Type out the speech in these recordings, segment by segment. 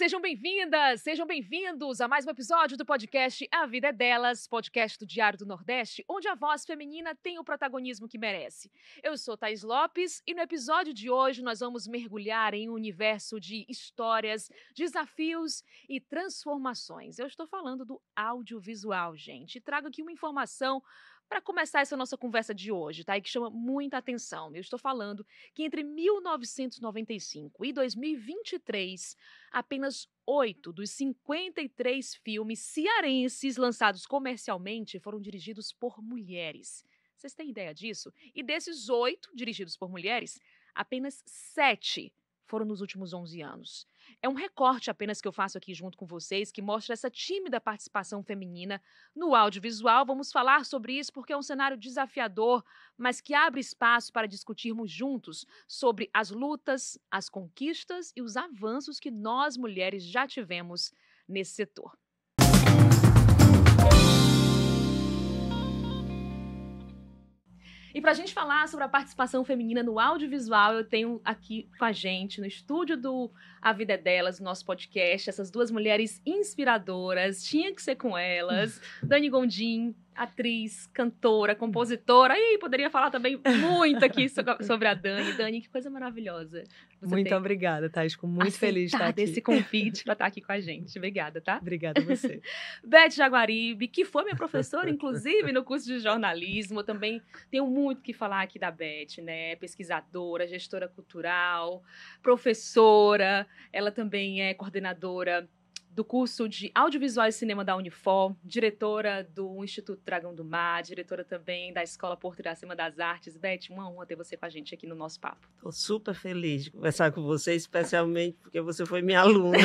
sejam bem-vindas, sejam bem-vindos a mais um episódio do podcast A Vida é Delas, podcast do Diário do Nordeste, onde a voz feminina tem o protagonismo que merece. Eu sou Thaís Lopes e no episódio de hoje nós vamos mergulhar em um universo de histórias, desafios e transformações. Eu estou falando do audiovisual, gente, e trago aqui uma informação para começar essa nossa conversa de hoje, tá? E que chama muita atenção. Eu estou falando que entre 1995 e 2023, apenas 8 dos 53 filmes cearenses lançados comercialmente foram dirigidos por mulheres. Vocês têm ideia disso? E desses 8 dirigidos por mulheres, apenas 7 foram nos últimos 11 anos. É um recorte apenas que eu faço aqui junto com vocês, que mostra essa tímida participação feminina no audiovisual. Vamos falar sobre isso porque é um cenário desafiador, mas que abre espaço para discutirmos juntos sobre as lutas, as conquistas e os avanços que nós, mulheres, já tivemos nesse setor. E para a gente falar sobre a participação feminina no audiovisual, eu tenho aqui com a gente, no estúdio do A Vida é Delas, nosso podcast, essas duas mulheres inspiradoras, tinha que ser com elas, Dani Gondim, atriz, cantora, compositora, e poderia falar também muito aqui sobre a Dani. Dani, que coisa maravilhosa. Muito obrigada, Thaís, fico muito feliz de estar aqui. Desse convite para estar aqui com a gente. Obrigada, tá? Obrigada a você. Beth Jaguaribe, que foi minha professora, inclusive, no curso de jornalismo. Eu também tenho muito que falar aqui da Beth, né? Pesquisadora, gestora cultural, professora. Ela também é coordenadora do curso de Audiovisual e Cinema da Unifor, diretora do Instituto Dragão do Mar, diretora também da Escola Porto Iracema das Artes. Beth, uma honra ter você com a gente aqui no nosso papo. Estou super feliz de conversar com você, especialmente porque você foi minha aluna.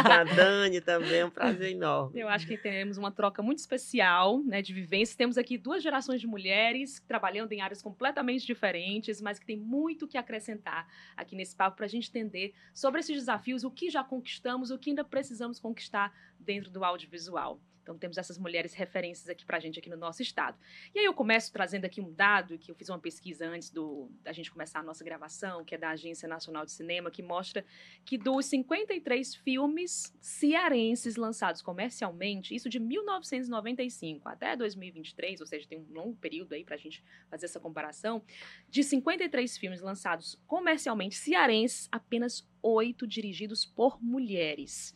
A Dani também, é um prazer enorme. Eu acho que teremos uma troca muito especial, né, de vivência. Temos aqui 2 gerações de mulheres trabalhando em áreas completamente diferentes, mas que tem muito que acrescentar aqui nesse papo para a gente entender sobre esses desafios, o que já conquistamos, o que ainda precisamos conquistar dentro do audiovisual. Então, temos essas mulheres referências aqui pra gente aqui no nosso estado. E aí eu começo trazendo aqui um dado, que eu fiz uma pesquisa antes da gente começar a nossa gravação, que é da Agência Nacional de Cinema, que mostra que dos 53 filmes cearenses lançados comercialmente, isso de 1995 até 2023, ou seja, tem um longo período aí pra gente fazer essa comparação, de 53 filmes lançados comercialmente cearenses, apenas 8 dirigidos por mulheres.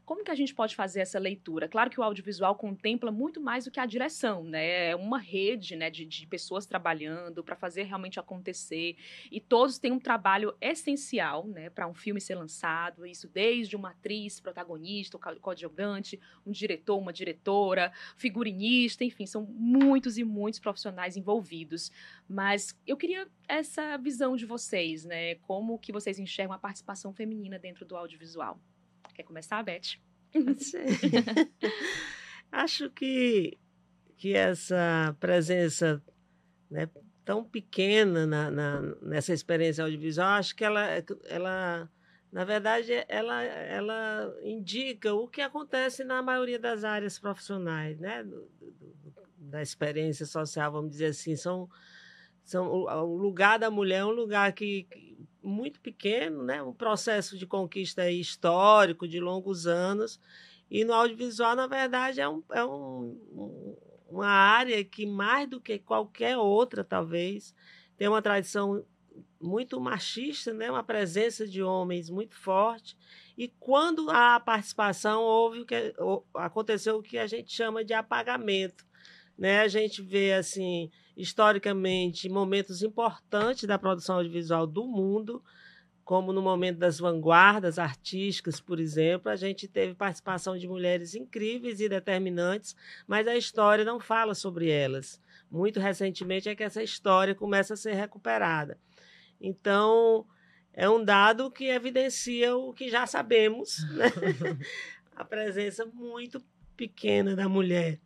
Como que a gente pode fazer essa leitura? Claro que o audiovisual contempla muito mais do que a direção, né? É uma rede, né, de pessoas trabalhando para fazer realmente acontecer. E todos têm um trabalho essencial, né, para um filme ser lançado. Isso desde uma atriz protagonista, coadjuvante, um diretor, uma diretora, figurinista, enfim, são muitos e muitos profissionais envolvidos. Mas eu queria essa visão de vocês, né? Como que vocês enxergam a participação feminina dentro do audiovisual? Quer começar, Beth? Acho que essa presença, né, tão pequena nessa experiência audiovisual, acho que ela na verdade, ela indica o que acontece na maioria das áreas profissionais, né, da experiência social, vamos dizer assim. O lugar da mulher é um lugar que muito pequeno, né? Um processo de conquista histórico de longos anos, e no audiovisual, na verdade, uma área que, mais do que qualquer outra, talvez, tem uma tradição muito machista, né? Uma presença de homens muito forte, e quando há participação, aconteceu o que a gente chama de apagamento, né? A gente vê, assim, historicamente, momentos importantes da produção audiovisual do mundo, como no momento das vanguardas artísticas, por exemplo, a gente teve participação de mulheres incríveis e determinantes, mas a história não fala sobre elas. Muito recentemente é que essa história começa a ser recuperada. Então, é um dado que evidencia o que já sabemos, né? A presença muito pequena da mulher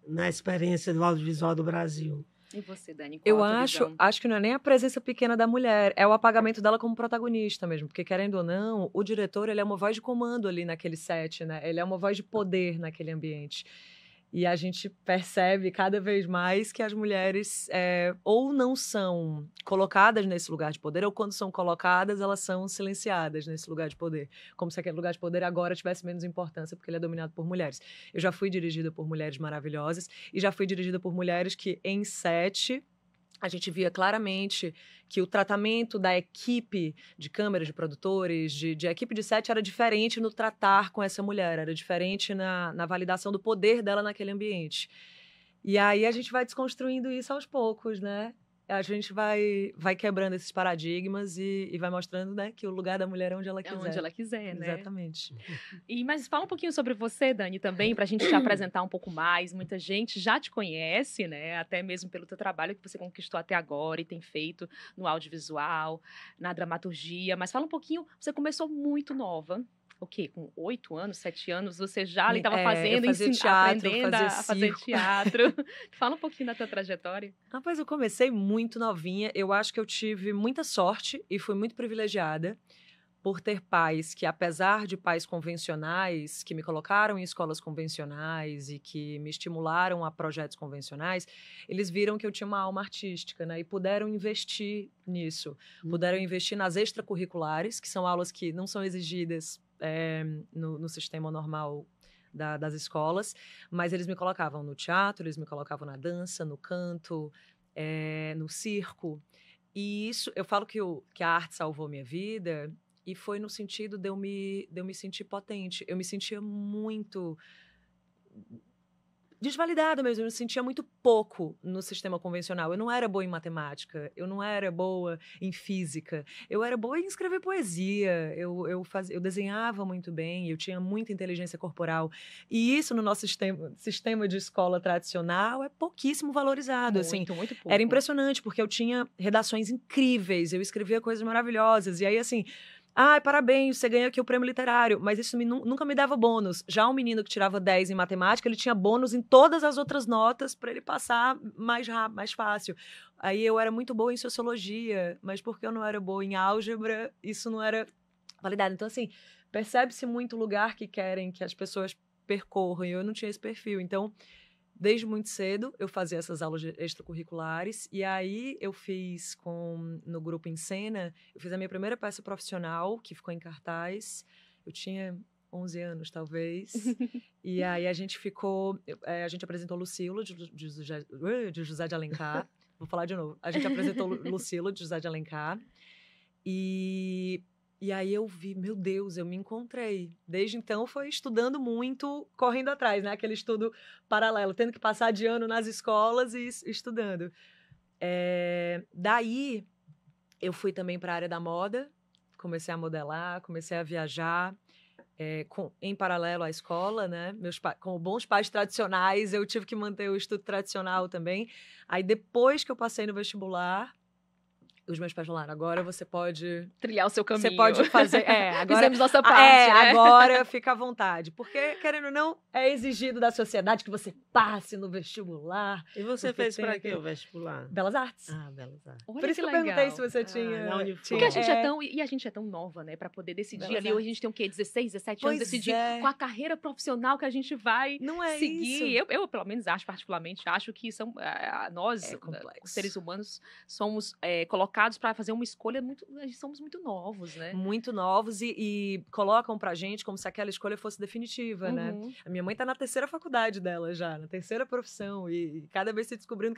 na experiência do audiovisual do Brasil. E você, Dani? Eu acho que não é nem a presença pequena da mulher, é o apagamento dela como protagonista mesmo, porque, querendo ou não, o diretor, ele é uma voz de comando ali naquele set, né? Ele é uma voz de poder naquele ambiente. E a gente percebe cada vez mais que as mulheres ou não são colocadas nesse lugar de poder, ou quando são colocadas, elas são silenciadas nesse lugar de poder. Como se aquele lugar de poder agora tivesse menos importância, porque ele é dominado por mulheres. Eu já fui dirigida por mulheres maravilhosas, e já fui dirigida por mulheres que, em set, a gente via claramente que o tratamento da equipe de câmeras, de produtores, de equipe de set era diferente no tratar com essa mulher, era diferente na validação do poder dela naquele ambiente. E aí a gente vai desconstruindo isso aos poucos, né? A gente vai quebrando esses paradigmas e vai mostrando, né, que o lugar da mulher é onde ela quiser. É onde ela quiser, né? Exatamente. Mas fala um pouquinho sobre você, Dani, também, para a gente te apresentar um pouco mais. Muita gente já te conhece, né? Até mesmo pelo teu trabalho que você conquistou até agora e tem feito no audiovisual, na dramaturgia. Mas fala um pouquinho, você começou muito nova. O quê? Com 8 anos, 7 anos, você já ali estava fazendo, aprendendo a fazer teatro. Fala um pouquinho da tua trajetória. Rapaz, eu comecei muito novinha. Eu acho que eu tive muita sorte e fui muito privilegiada por ter pais que, apesar de pais convencionais, que me colocaram em escolas convencionais e que me estimularam a projetos convencionais, eles viram que eu tinha uma alma artística, né? E puderam investir nisso. Puderam investir nas extracurriculares, que são aulas que não são exigidas no sistema normal das escolas, mas eles me colocavam no teatro, eles me colocavam na dança, no canto, no circo. E isso, eu falo que a arte salvou minha vida, e foi no sentido de eu me sentir potente. Eu me sentia muito desvalidada mesmo, eu me sentia muito pouco no sistema convencional. Eu não era boa em matemática, eu não era boa em física, eu era boa em escrever poesia, eu desenhava muito bem, eu tinha muita inteligência corporal. E isso no nosso sistema de escola tradicional é pouquíssimo valorizado. Muito pouco. Era impressionante, porque eu tinha redações incríveis, eu escrevia coisas maravilhosas, e aí assim... parabéns, você ganhou aqui o prêmio literário. Mas isso nunca me dava bônus. Já um menino que tirava 10 em matemática, ele tinha bônus em todas as outras notas para ele passar mais rápido, mais fácil. Aí eu era muito boa em sociologia, mas porque eu não era boa em álgebra, isso não era validado. Então, assim, percebe-se muito o lugar que querem que as pessoas percorram. E eu não tinha esse perfil. Então... Desde muito cedo, eu fazia essas aulas extracurriculares, e aí eu fiz no Grupo Em Cena, eu fiz a minha primeira peça profissional, que ficou em cartaz. Eu tinha 11 anos, talvez. E aí a gente apresentou Lucilo, de José de Alencar. Vou falar de novo. A gente apresentou Lucilo, de José de Alencar. E aí eu vi, meu Deus, eu me encontrei. Desde então foi estudando muito, correndo atrás, né? Aquele estudo paralelo, tendo que passar de ano nas escolas e estudando. Daí eu fui também para a área da moda, comecei a modelar, comecei a viajar. Em paralelo à escola, né? Como bons pais tradicionais, eu tive que manter o estudo tradicional também. Aí depois que eu passei no vestibular, os meus pais falaram, agora você pode... Trilhar o seu caminho. Você pode fazer... agora, fizemos nossa parte, né? Agora fica à vontade. Porque, querendo ou não, é exigido da sociedade que você passe no vestibular. E você fez para quê o vestibular? Belas Artes. Belas Artes. Olha por isso que eu perguntei se você tinha... Porque a gente é tão nova, né? Para poder decidir Belas ali. Hoje a gente tem o quê? 16, 17 anos, decidir qual a carreira profissional que a gente vai seguir. Isso. Eu, pelo menos, particularmente, acho que nós, os seres humanos, somos colocados para fazer uma escolha somos muito novos, né? Muito novos e colocam pra gente como se aquela escolha fosse definitiva, né? A minha mãe tá na 3ª faculdade dela já, na 3ª profissão, e cada vez se descobrindo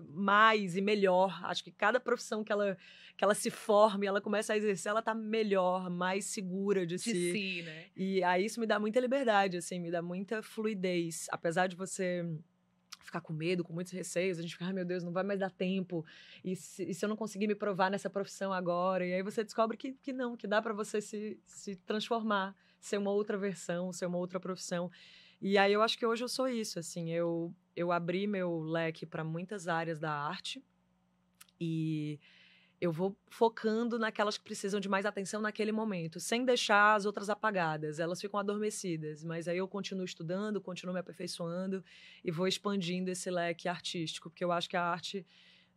mais e melhor. Acho que cada profissão que ela se forma e ela começa a exercer, ela tá melhor, mais segura de si, né? E aí isso me dá muita liberdade, assim, me dá muita fluidez. Apesar de você ficar com medo, com muitos receios, a gente fica, meu Deus, não vai mais dar tempo, e se eu não conseguir me provar nessa profissão agora? E aí você descobre que não, que dá para você se transformar, ser uma outra versão, ser uma outra profissão. E aí eu acho que hoje eu sou isso, assim, eu abri meu leque para muitas áreas da arte, e eu vou focando naquelas que precisam de mais atenção naquele momento, sem deixar as outras apagadas. Elas ficam adormecidas, mas aí eu continuo estudando, continuo me aperfeiçoando e vou expandindo esse leque artístico, porque eu acho que a arte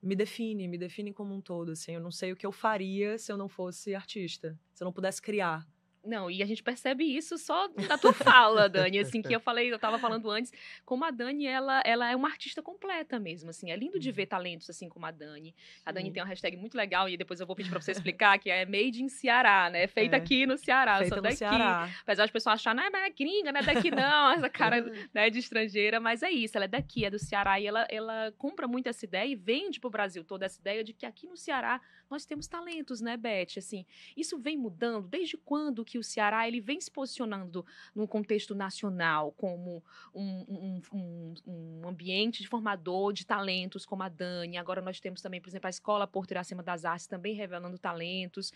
me define como um todo, assim. Eu não sei o que eu faria se eu não fosse artista, se eu não pudesse criar. Não, e a gente percebe isso só da tua fala, Dani, assim, que eu tava falando antes, como a Dani, ela é uma artista completa mesmo, assim, é lindo de ver talentos assim como a Dani. A Dani tem uma hashtag muito legal, e depois eu vou pedir pra você explicar, que é Made in Ceará, né, feita aqui no Ceará, eu Feita sou no daqui. Ceará. Apesar das pessoas acharem, não, mas é gringa, não é daqui não, essa cara, né, de estrangeira, mas é isso, ela é daqui, é do Ceará, e ela compra muito essa ideia e vende pro Brasil toda essa ideia de que aqui no Ceará nós temos talentos, né, Beth, assim, isso vem mudando, desde quando que o Ceará ele vem se posicionando no contexto nacional como um ambiente de formador de talentos como a Dani. Agora nós temos também, por exemplo, a Escola Porto Iracema das Artes também revelando talentos.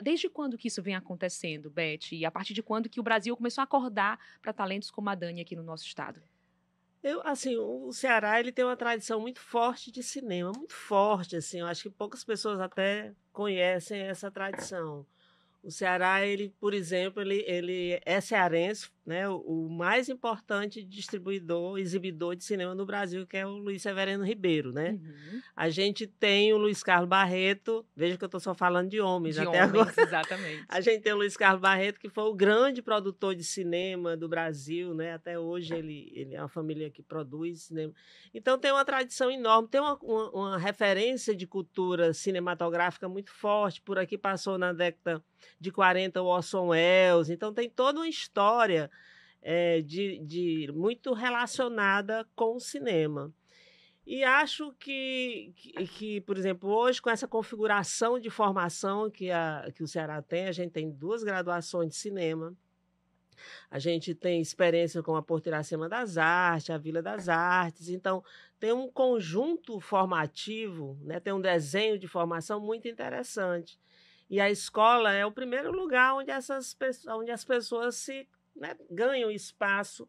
Desde quando que isso vem acontecendo, Beth? E a partir de quando que o Brasil começou a acordar para talentos como a Dani aqui no nosso estado? Assim, o Ceará ele tem uma tradição muito forte de cinema, muito forte, assim, eu acho que poucas pessoas até conhecem essa tradição. O Ceará, ele, por exemplo, ele é cearense, né? O mais importante distribuidor, exibidor de cinema no Brasil, que é o Luiz Severino Ribeiro, né? Uhum. A gente tem o Luiz Carlos Barreto, veja que eu estou só falando de homens até agora. Exatamente. A gente tem o Luiz Carlos Barreto, que foi o grande produtor de cinema do Brasil, né? Até hoje ele é uma família que produz cinema. Então tem uma tradição enorme, tem uma referência de cultura cinematográfica muito forte. Por aqui passou na década de 40 o Orson Welles, então tem toda uma história muito relacionada com o cinema. E acho que, por exemplo, hoje, com essa configuração de formação que o Ceará tem, a gente tem 2 graduações de cinema, a gente tem experiência com a Porto Iracema das Artes, a Vila das Artes, então tem um conjunto formativo, né, tem um desenho de formação muito interessante. E a escola é o primeiro lugar onde as pessoas né, ganham espaço,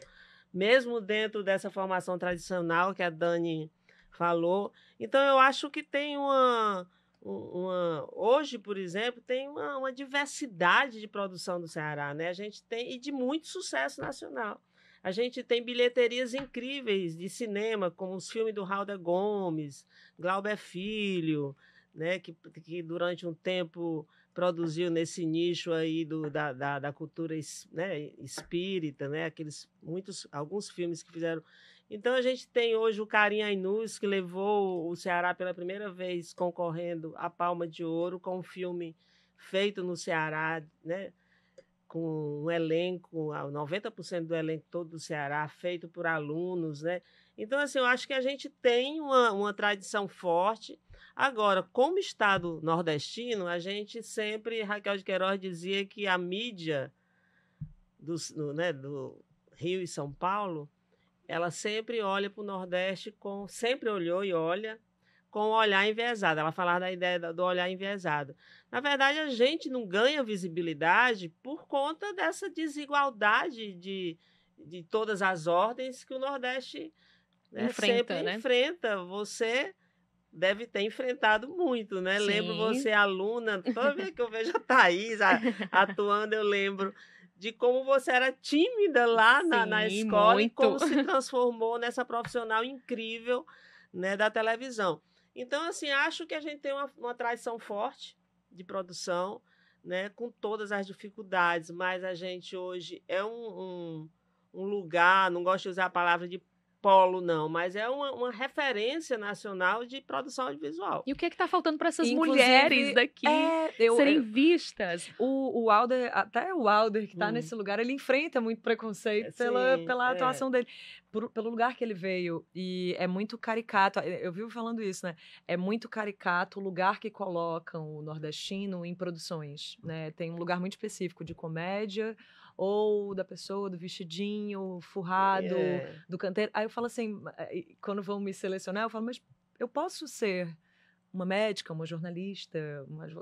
mesmo dentro dessa formação tradicional que a Dani falou. Então, eu acho que tem hoje, por exemplo, tem uma diversidade de produção do Ceará, né? A gente tem, e de muito sucesso nacional. A gente tem bilheterias incríveis de cinema, como os filmes do Halder Gomes, Glauber Filho, né, que durante um tempo produziu nesse nicho aí da cultura, né, espírita, né, alguns filmes que fizeram. Então a gente tem hoje o Karim Ainus, que levou o Ceará pela primeira vez concorrendo à Palma de Ouro com um filme feito no Ceará, né, com um elenco, 90% do elenco todo do Ceará, feito por alunos, né? Então, assim, eu acho que a gente tem uma tradição forte. Agora, como Estado nordestino, a gente sempre, Raquel de Queiroz dizia que a mídia do Rio e São Paulo, ela sempre olha para o Nordeste, sempre olhou e olha com o olhar enviesado. Ela falava da ideia do olhar enviesado. Na verdade, a gente não ganha visibilidade por conta dessa desigualdade de todas as ordens que o Nordeste, né, sempre enfrenta. Você deve ter enfrentado muito, né? Sim. Lembro você, aluna, toda vez que eu vejo a Thaís atuando, eu lembro de como você era tímida lá na escola e como se transformou nessa profissional incrível, né, da televisão. Então, assim, acho que a gente tem uma tradição forte de produção, né, com todas as dificuldades, mas a gente hoje é um lugar, não gosto de usar a palavra de polo, não, mas é uma referência nacional de produção audiovisual. E o que está faltando para essas mulheres daqui serem vistas? O Alder, até o Alder que está nesse lugar, ele enfrenta muito preconceito pela atuação dele, pelo lugar que ele veio, e é muito caricato, eu vivo falando isso, né? É muito caricato o lugar que colocam o nordestino em produções, né? Tem um lugar muito específico de comédia, ou da pessoa, do vestidinho, furrado, do canteiro. Aí eu falo assim, quando vão me selecionar, eu falo, mas eu posso ser uma médica, uma jornalista,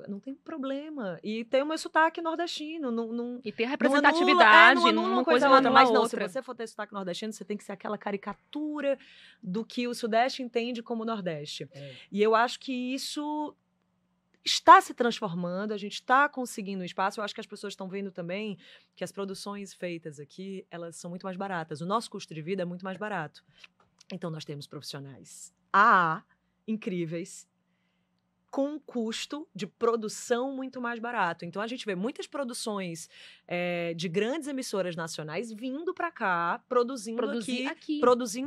não tem problema. E tem o meu sotaque nordestino. E ter representatividade, não anula uma coisa ou outra. Mas não, se você for ter sotaque nordestino, você tem que ser aquela caricatura do que o Sudeste entende como Nordeste. E eu acho que isso está se transformando, a gente está conseguindo um espaço. Eu acho que as pessoas estão vendo também que as produções feitas aqui, elas são muito mais baratas. O nosso custo de vida é muito mais barato. Então, nós temos profissionais incríveis, com um custo de produção muito mais barato. Então, a gente vê muitas produções de grandes emissoras nacionais vindo para cá, produzindo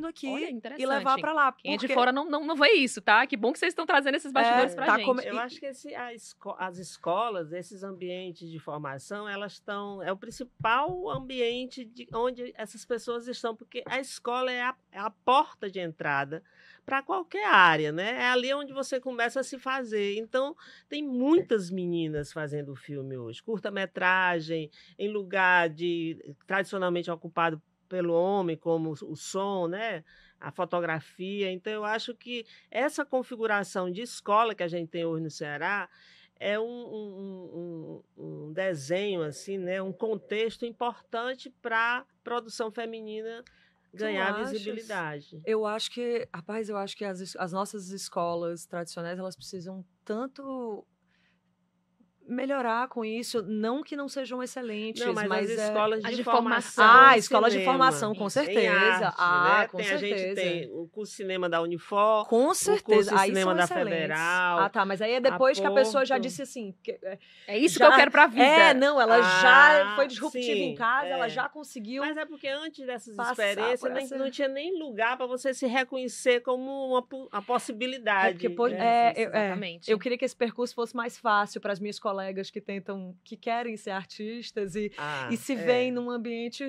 aqui Olha, e levar para lá. Quem é de fora não vê isso, tá? Que bom que vocês estão trazendo esses bastidores pra gente. Eu acho que as escolas, esses ambientes de formação, elas estão... É o principal ambiente onde essas pessoas estão, porque a escola é a porta de entrada para qualquer área, né? É ali onde você começa a se fazer. Então, tem muitas meninas fazendo filme hoje. Curta-metragem, em lugar tradicionalmente ocupado pelo homem, como o som, né? A fotografia. Então, eu acho que essa configuração de escola que a gente tem hoje no Ceará é um desenho, assim, né? Um contexto importante para a produção feminina ganhar visibilidade. Eu acho que as nossas escolas tradicionais, elas precisam tanto melhorar com isso, não que não sejam excelentes, mas as escolas de formação. Escolas de formação, com certeza. Arte, né? Com certeza. A gente tem o curso de cinema da Unifor, com certeza. o curso de cinema da Federal. Mas aí é depois que a pessoa já disse assim... É isso que eu quero pra vida. Ela já foi disruptiva em casa, ela já conseguiu... Mas é porque antes dessas experiências não tinha nem lugar para você se reconhecer como uma possibilidade. Exatamente. Eu queria que esse percurso fosse mais fácil para as minhas colegas que querem ser artistas e se veem num ambiente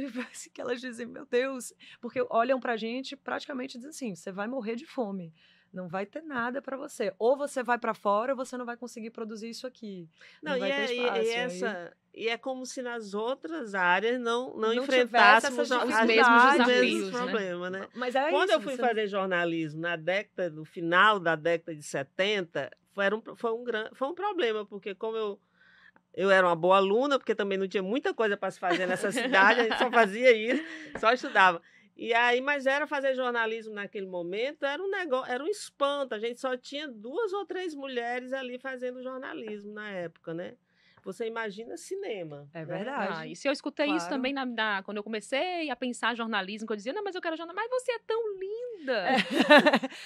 que elas dizem, meu Deus, porque olham pra gente praticamente dizem assim, você vai morrer de fome. Não vai ter nada para você. Ou você vai para fora, ou você não vai conseguir produzir isso aqui. Não vai ter espaço. E é como se nas outras áreas não enfrentassemos os mesmos desafios, problemas, né? Mas quando eu fui fazer jornalismo no final da década de 70, foi um problema, porque como eu era uma boa aluna, porque também não tinha muita coisa para se fazer nessa cidade, a gente só fazia isso, só estudava. E aí, mas fazer jornalismo naquele momento, era um negócio, era um espanto. A gente só tinha 2 ou 3 mulheres ali fazendo jornalismo na época, né? Você imagina cinema. É verdade. E se eu escutei isso também quando eu comecei a pensar jornalismo, que eu dizia, não, mas eu quero jornalismo. Mas você é tão linda.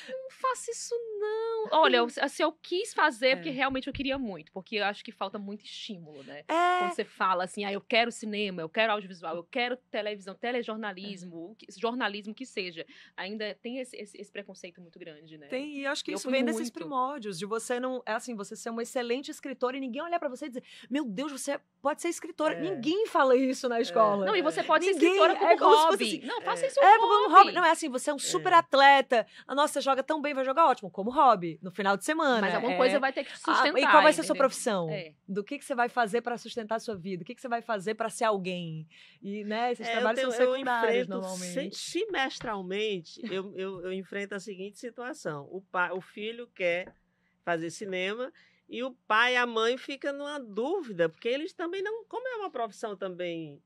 Não faça isso, não. Olha, se eu quis fazer, porque realmente eu queria muito. Porque eu acho que falta muito estímulo, né? Quando você fala assim, eu quero cinema, eu quero audiovisual, eu quero televisão, telejornalismo, jornalismo que seja. Ainda tem esse preconceito muito grande, né? Tem, e eu acho que isso vem desses primórdios, de você não... você ser uma excelente escritora e ninguém olhar pra você e dizer, meu Deus, você pode ser escritora. Ninguém fala isso na escola. Não, e você pode ser escritora como hobby. Assim, não, faça isso como hobby. Não, é assim, você é um super atleta. Nossa, você joga tão bem, vai jogar ótimo. Como hobby, no final de semana. Mas alguma coisa vai ter que sustentar. E qual vai ser a sua profissão? Do que você vai fazer para sustentar a sua vida? O que você vai fazer para ser alguém? E, né, esses trabalhos são secundários, normalmente. Semestralmente, eu enfrento a seguinte situação. O filho quer fazer cinema... E o pai e a mãe ficam numa dúvida, porque eles também não... Como é uma profissão também,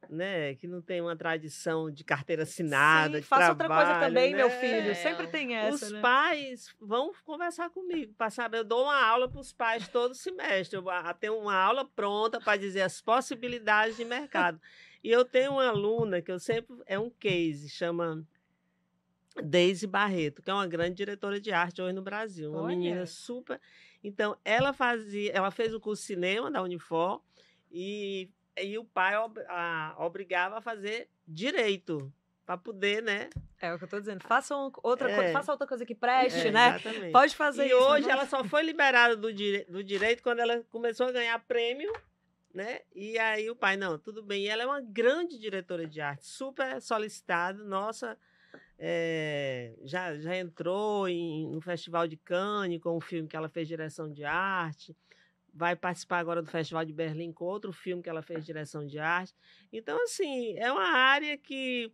né, que não tem uma tradição de carteira assinada, de faça trabalho, outra coisa também, né? meu filho. Sempre tem essa, Os pais vão conversar comigo, para saber. Eu dou uma aula para os pais todo semestre. Eu tenho uma aula pronta para dizer as possibilidades de mercado. E eu tenho uma aluna que eu sempre... É um case, chama... Deise Barreto, que é uma grande diretora de arte hoje no Brasil. Uma menina super... Então, ela fez o curso de cinema da Unifor e o pai obrigava a fazer direito para poder, né? É o que eu estou dizendo. Faça outra coisa que preste, né? Exatamente. Pode fazer isso. E hoje ela só foi liberada do direito quando ela começou a ganhar prêmio, né? E aí o pai, não, tudo bem. E ela é uma grande diretora de arte, super solicitada, nossa... já entrou no Festival de Cannes com um filme que ela fez direção de arte, vai participar agora do Festival de Berlim com outro filme que ela fez direção de arte. Então, assim, é uma área que...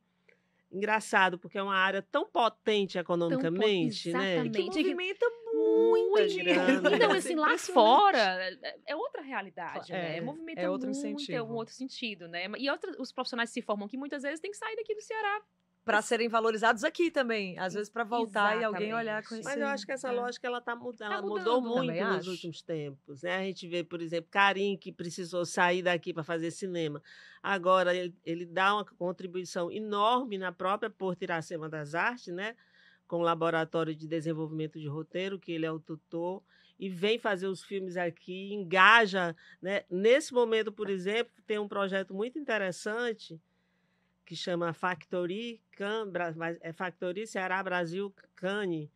Engraçado, porque é uma área tão potente economicamente, né? Que movimenta muito dinheiro. Não, assim, lá fora é outra realidade, né? Movimenta outro muito, incentivo. É um outro sentido, né? E os profissionais se formam que muitas vezes têm que sair daqui do Ceará. Para serem valorizados aqui também. Às vezes para voltar e alguém olhar com isso. Mas eu acho que essa lógica ela mudou muito nos últimos tempos. Né? A gente vê, por exemplo, Karim, que precisou sair daqui para fazer cinema. Agora, ele dá uma contribuição enorme na própria Porto Iracema das Artes, né? Com o Laboratório de Desenvolvimento de Roteiro, que ele é o tutor. e vem fazer os filmes aqui, engaja, né? Nesse momento, por exemplo, tem um projeto muito interessante que chama Factory, Factory Ceará Brasil Cane,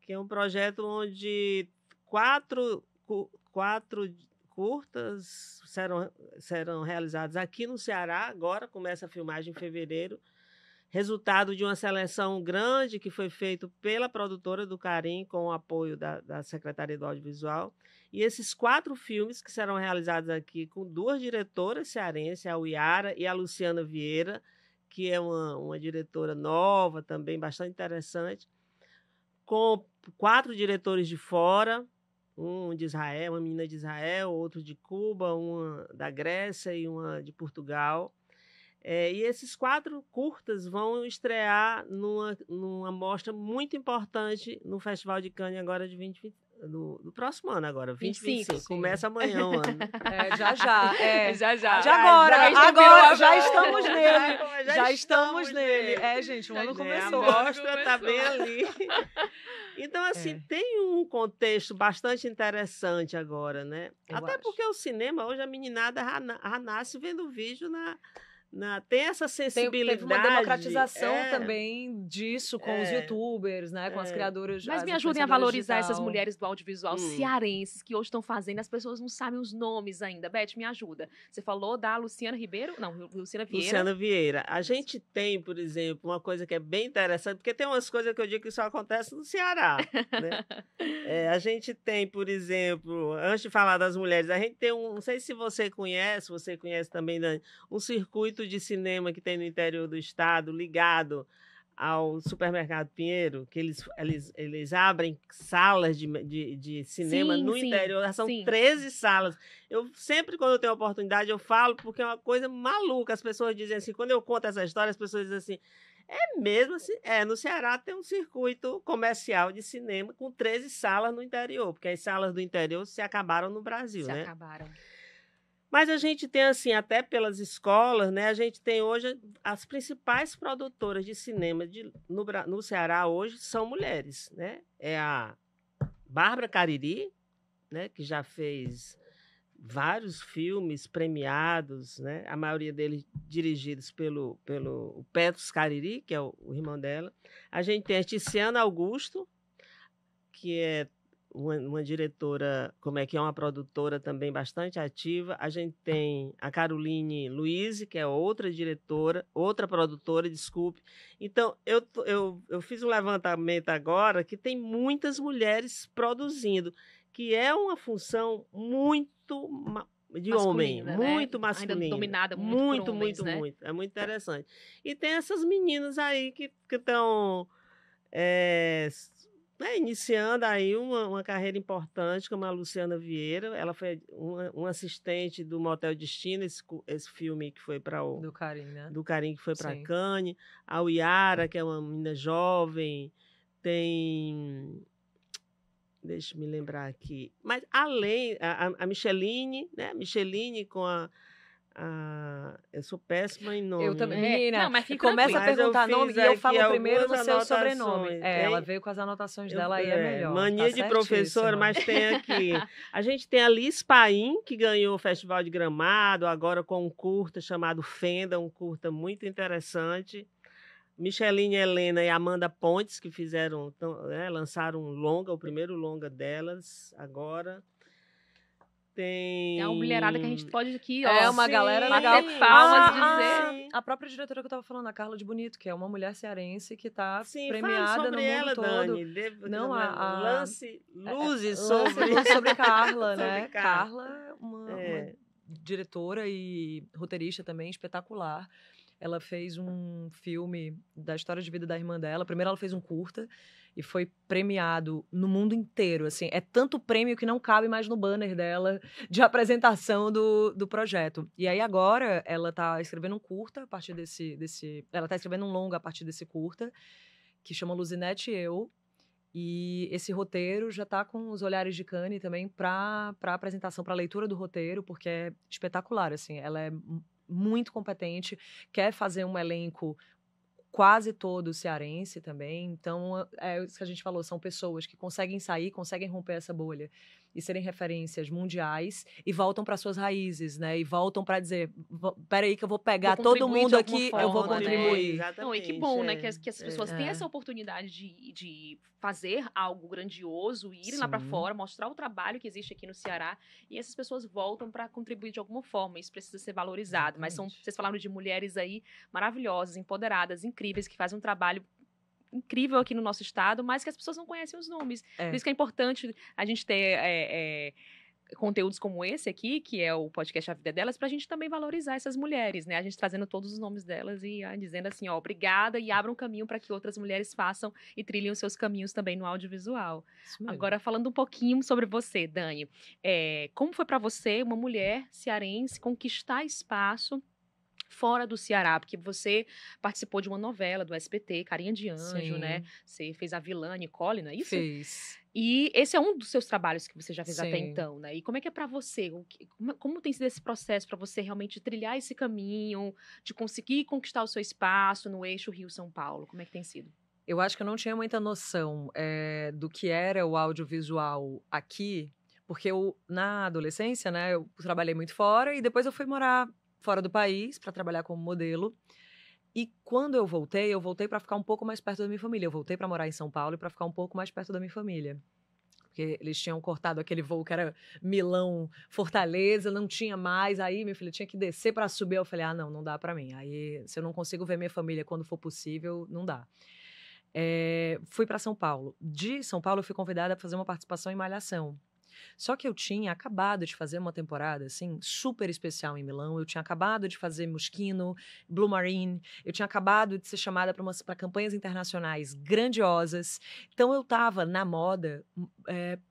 que é um projeto onde quatro curtas serão realizados aqui no Ceará. Agora começa a filmagem em fevereiro. Resultado de uma seleção grande que foi feita pela produtora do Carim, com o apoio da Secretaria do Audiovisual. E esses 4 filmes que serão realizados aqui com 2 diretoras cearenses, a Uiara e a Luciana Vieira, que é uma diretora nova também, bastante interessante, com 4 diretores de fora, um de Israel, uma menina de Israel, outro de Cuba, uma da Grécia e uma de Portugal. E esses 4 curtas vão estrear numa mostra muito importante no Festival de Cannes agora de 2020. Do próximo ano agora, 2025. Começa amanhã o ano. Já. Já. Já estamos nele. Já estamos nele. Gente, o ano começou. A mostra está bem ali. Então, assim, tem um contexto bastante interessante agora, né? Até porque o cinema, hoje, a meninada nasce vendo vídeo tem essa sensibilidade. Teve uma democratização também disso com os youtubers, né? Com as criadoras. Mas me ajudem a valorizar essas mulheres do audiovisual cearenses que hoje estão fazendo. As pessoas não sabem os nomes ainda. Beth, me ajuda. Você falou da Luciana Ribeiro? Não, Luciana Vieira. Luciana Vieira. A gente tem, por exemplo, uma coisa que é bem interessante, porque tem umas coisas que eu digo que só acontece no Ceará, né? A gente tem, por exemplo, antes de falar das mulheres, a gente tem não sei se você conhece também, Dani, um circuito de cinema que tem no interior do estado, ligado ao Supermercado Pinheiro, que eles abrem salas de cinema no interior, são 13 salas. Eu sempre, quando eu tenho oportunidade, eu falo, porque é uma coisa maluca. As pessoas dizem assim, quando eu conto essa história, as pessoas dizem assim, é mesmo assim? No Ceará tem um circuito comercial de cinema com 13 salas no interior, porque as salas do interior se acabaram no Brasil, né? Acabaram. Mas a gente tem, assim, até pelas escolas, né? A gente tem hoje as principais produtoras de cinema no Ceará hoje são mulheres, né? É a Bárbara Cariri, né? Que já fez vários filmes premiados, né? A maioria deles dirigidos pelo Petros Cariri, que é o irmão dela. A gente tem a Tiziana Augusto, que é uma diretora, que é uma produtora também bastante ativa. A gente tem a Caroline Luiz, que é outra diretora, outra produtora, desculpe. Então, eu fiz um levantamento agora que tem muitas mulheres produzindo, que é uma função muito de homem, muito masculina. Ainda dominada muito por homens, né? Muito. É muito interessante. E tem essas meninas aí que estão... iniciando aí uma carreira importante, como a Luciana Vieira. Ela foi uma assistente do Motel Destino, esse filme que foi para o... Do Carim, né? Do Carim, que foi para Cannes. A Uiara, que é uma menina jovem. Tem... Deixa eu me lembrar aqui. Mas além... A Micheline, né? Micheline com eu sou péssima em nome. Eu também, menina. Não, mas começa a perguntar nome e eu falo primeiro no seu sobrenome. Tem, ela veio com as anotações dela, aí é melhor. Mania de professora, mas tem aqui. A gente tem a Liz Paim, que ganhou o Festival de Gramado, agora com um curta chamado Fenda, um curta muito interessante. Micheline Helena e Amanda Pontes, que lançaram um longa, o primeiro longa delas agora. Tem... É uma mulherada que a gente pode aqui, ó. É uma galera legal. Bater palmas dizer. A própria diretora que eu tava falando, a Carla de Bonito, que é uma mulher cearense que tá no premiada no mundo todo. Dani. Lance luzes sobre Carla, né? Sobre Carla, uma diretora e roteirista também espetacular. Ela fez um filme da história de vida da irmã dela. Primeiro ela fez um curta e foi premiado no mundo inteiro, assim. É tanto prêmio que não cabe mais no banner dela de apresentação do projeto. E aí agora ela tá escrevendo um curta a partir ela tá escrevendo um longa a partir desse curta, que chama Luzinete e Eu. E esse roteiro já tá com os olhares de Cannes também para apresentação, para leitura do roteiro, porque é espetacular, assim. Ela é muito competente, quer fazer um elenco quase todo cearense também. Então, é isso que a gente falou, são pessoas que conseguem sair, conseguem romper essa bolha e serem referências mundiais e voltam para suas raízes, né? E voltam para dizer, peraí que eu vou pegar todo mundo aqui, eu vou contribuir. Não, e que bom, né? Que as pessoas têm essa oportunidade de fazer algo grandioso, irem lá para fora, mostrar o trabalho que existe aqui no Ceará, e essas pessoas voltam para contribuir de alguma forma. Isso precisa ser valorizado. Mas vocês falaram de mulheres aí maravilhosas, empoderadas, incríveis, que fazem um trabalho incrível aqui no nosso estado, mas que as pessoas não conhecem os nomes. Por isso que é importante a gente ter conteúdos como esse aqui, que é o podcast A Vida Delas, pra gente também valorizar essas mulheres, né? A gente trazendo todos os nomes delas e dizendo assim, ó, obrigada, e abra um caminho para que outras mulheres façam e trilhem os seus caminhos também no audiovisual. Agora, falando um pouquinho sobre você, Dani, como foi para você, uma mulher cearense, conquistar espaço fora do Ceará, porque você participou de uma novela do SBT, Carinha de Anjo, né? Você fez a vilã Nicole, não é isso? Fiz. E esse é um dos seus trabalhos que você já fez até então, né? E como é que é pra você? Como tem sido esse processo pra você realmente trilhar esse caminho, de conseguir conquistar o seu espaço no eixo Rio-São Paulo? Como é que tem sido? Eu acho que eu não tinha muita noção do que era o audiovisual aqui, porque na adolescência, né, eu trabalhei muito fora e depois eu fui morar fora do país para trabalhar como modelo. E quando eu voltei para ficar um pouco mais perto da minha família. Eu voltei para morar em São Paulo e para ficar um pouco mais perto da minha família. Porque eles tinham cortado aquele voo que era Milão, Fortaleza, não tinha mais. Aí minha filha tinha que descer para subir. Eu falei, não dá para mim. Aí, se eu não consigo ver minha família quando for possível, não dá. Fui para São Paulo. De São Paulo, eu fui convidada a fazer uma participação em Malhação. Só que eu tinha acabado de fazer uma temporada, assim, super especial em Milão. Eu tinha acabado de fazer Moschino, Blue Marine. Eu tinha acabado de ser chamada para campanhas internacionais grandiosas. Então, eu estava na moda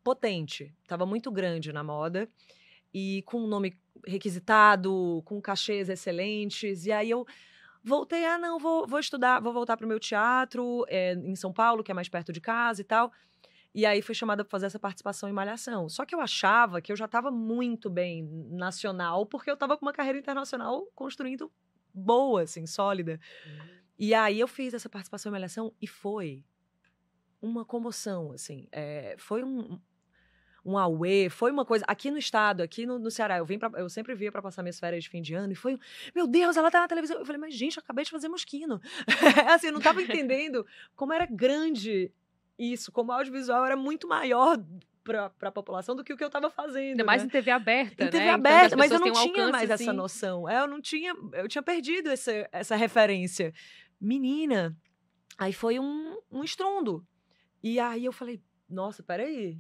potente. Estava muito grande na moda. E com um nome requisitado, com cachês excelentes. E aí, eu voltei, vou estudar, vou voltar para o meu teatro em São Paulo, que é mais perto de casa e tal. E aí fui chamada para fazer essa participação em Malhação. Só que eu achava que eu já estava muito bem nacional, porque eu estava com uma carreira internacional construindo boa, assim, sólida. E aí eu fiz essa participação em Malhação e foi uma comoção, assim. Foi um auê, foi uma coisa... Aqui no estado, aqui no Ceará, eu sempre via para passar minhas férias de fim de ano, e foi... Meu Deus, ela tá na televisão. Eu falei, mas gente, eu acabei de fazer Moschino. Assim, eu não estava entendendo como era grande... Isso, como audiovisual era muito maior para a população do que o que eu estava fazendo. Ainda mais em TV aberta, em TV aberta, então, mas eu não tinha mais essa noção. Eu tinha perdido essa referência. Menina, aí foi um estrondo. E aí eu falei, nossa, peraí.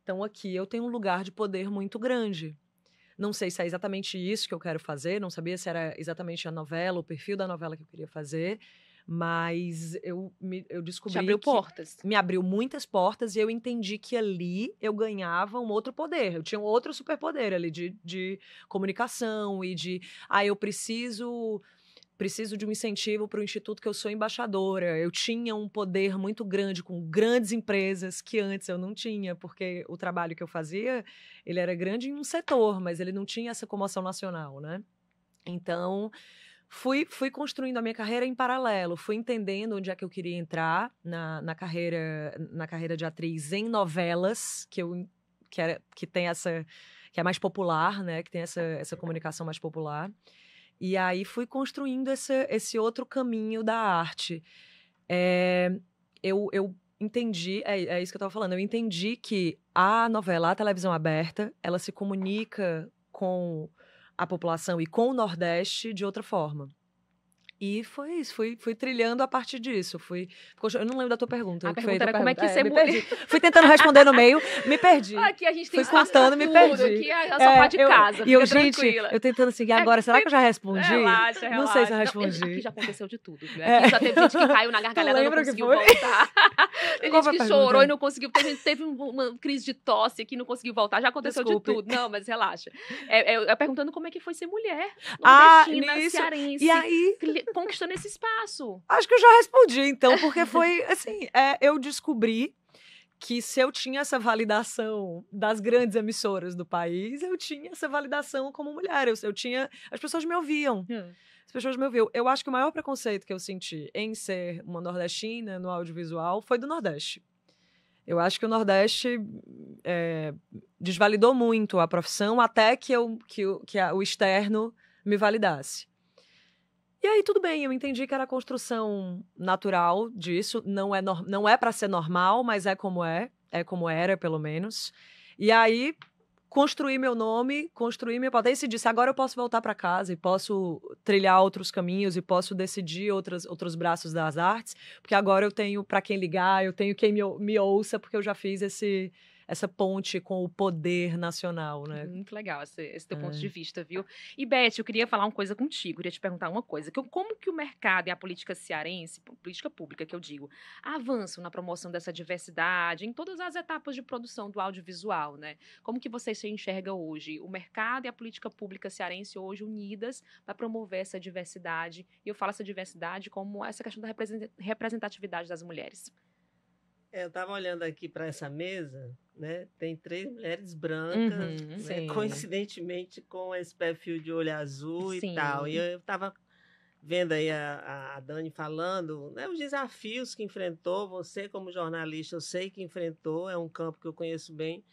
Então aqui eu tenho um lugar de poder muito grande. Não sei se é exatamente isso que eu quero fazer, não sabia se era exatamente a novela, o perfil da novela que eu queria fazer. Mas eu descobri Te abriu portas. Me abriu muitas portas e eu entendi que ali eu ganhava um outro poder. Eu tinha um outro superpoder ali de comunicação e eu preciso de um incentivo para o instituto que eu sou embaixadora. Eu tinha um poder muito grande com grandes empresas que antes eu não tinha, porque o trabalho que eu fazia, ele era grande em um setor, mas ele não tinha essa comoção nacional, né? Então... Fui construindo a minha carreira em paralelo, fui entendendo onde é que eu queria entrar na carreira de atriz em novelas, que tem essa, que é mais popular, né, que tem essa comunicação mais popular. E aí fui construindo esse outro caminho da arte. Eu entendi, é isso que eu estava falando, eu entendi que a novela, a televisão aberta, ela se comunica com a população e com o Nordeste de outra forma. E foi isso, fui trilhando a partir disso. Eu não lembro da tua pergunta. A pergunta era como é que você... Me perdi. Fui tentando responder no meio, me perdi. Aqui a gente tem espaço pra tudo, me perdi. Aqui é a sofá de casa, e eu, gente, eu tentando assim, agora, será que eu já respondi? Relaxa. Não sei se eu respondi. Aqui já aconteceu de tudo. Aqui já teve gente que caiu na gargalhada e não conseguiu voltar. Tem gente que chorou e não conseguiu. Tem gente que teve uma crise de tosse aqui e não conseguiu voltar. Já aconteceu de tudo. Não, mas relaxa. Eu perguntando como é que foi ser mulher nordestina, cearense. E aí... Conquistando esse espaço. Acho que eu já respondi, então, porque foi assim, eu descobri que se eu tinha essa validação das grandes emissoras do país, eu tinha essa validação como mulher. Eu tinha... As pessoas me ouviam. As pessoas me ouviam. Eu acho que o maior preconceito que eu senti em ser uma nordestina no audiovisual foi do Nordeste. Eu acho que o Nordeste desvalidou muito a profissão até que o externo me validasse. E aí, tudo bem, eu entendi que era a construção natural disso, não é para ser normal, mas é como era, pelo menos. E aí, construí meu nome, construí minha potência e disse, agora eu posso voltar para casa e posso trilhar outros caminhos e posso decidir outros braços das artes, porque agora eu tenho para quem ligar, eu tenho quem me ouça, porque eu já fiz essa ponte com o poder nacional, né? Muito legal esse teu ponto de vista, viu? E, Beth, eu queria falar uma coisa contigo, queria te perguntar uma coisa. Como que o mercado e a política cearense, política pública que eu digo, avançam na promoção dessa diversidade em todas as etapas de produção do audiovisual, né? Como que você se enxerga hoje? O mercado e a política pública cearense hoje unidas para promover essa diversidade. E eu falo essa diversidade como essa questão da representatividade das mulheres. Eu estava olhando aqui para essa mesa, né? Tem 3 mulheres brancas, né? Coincidentemente com esse perfil de olho azul e tal. E eu estava vendo aí a Dani falando, né, os desafios que enfrentou. Você, como jornalista, eu sei que enfrentou, é um campo que eu conheço bem.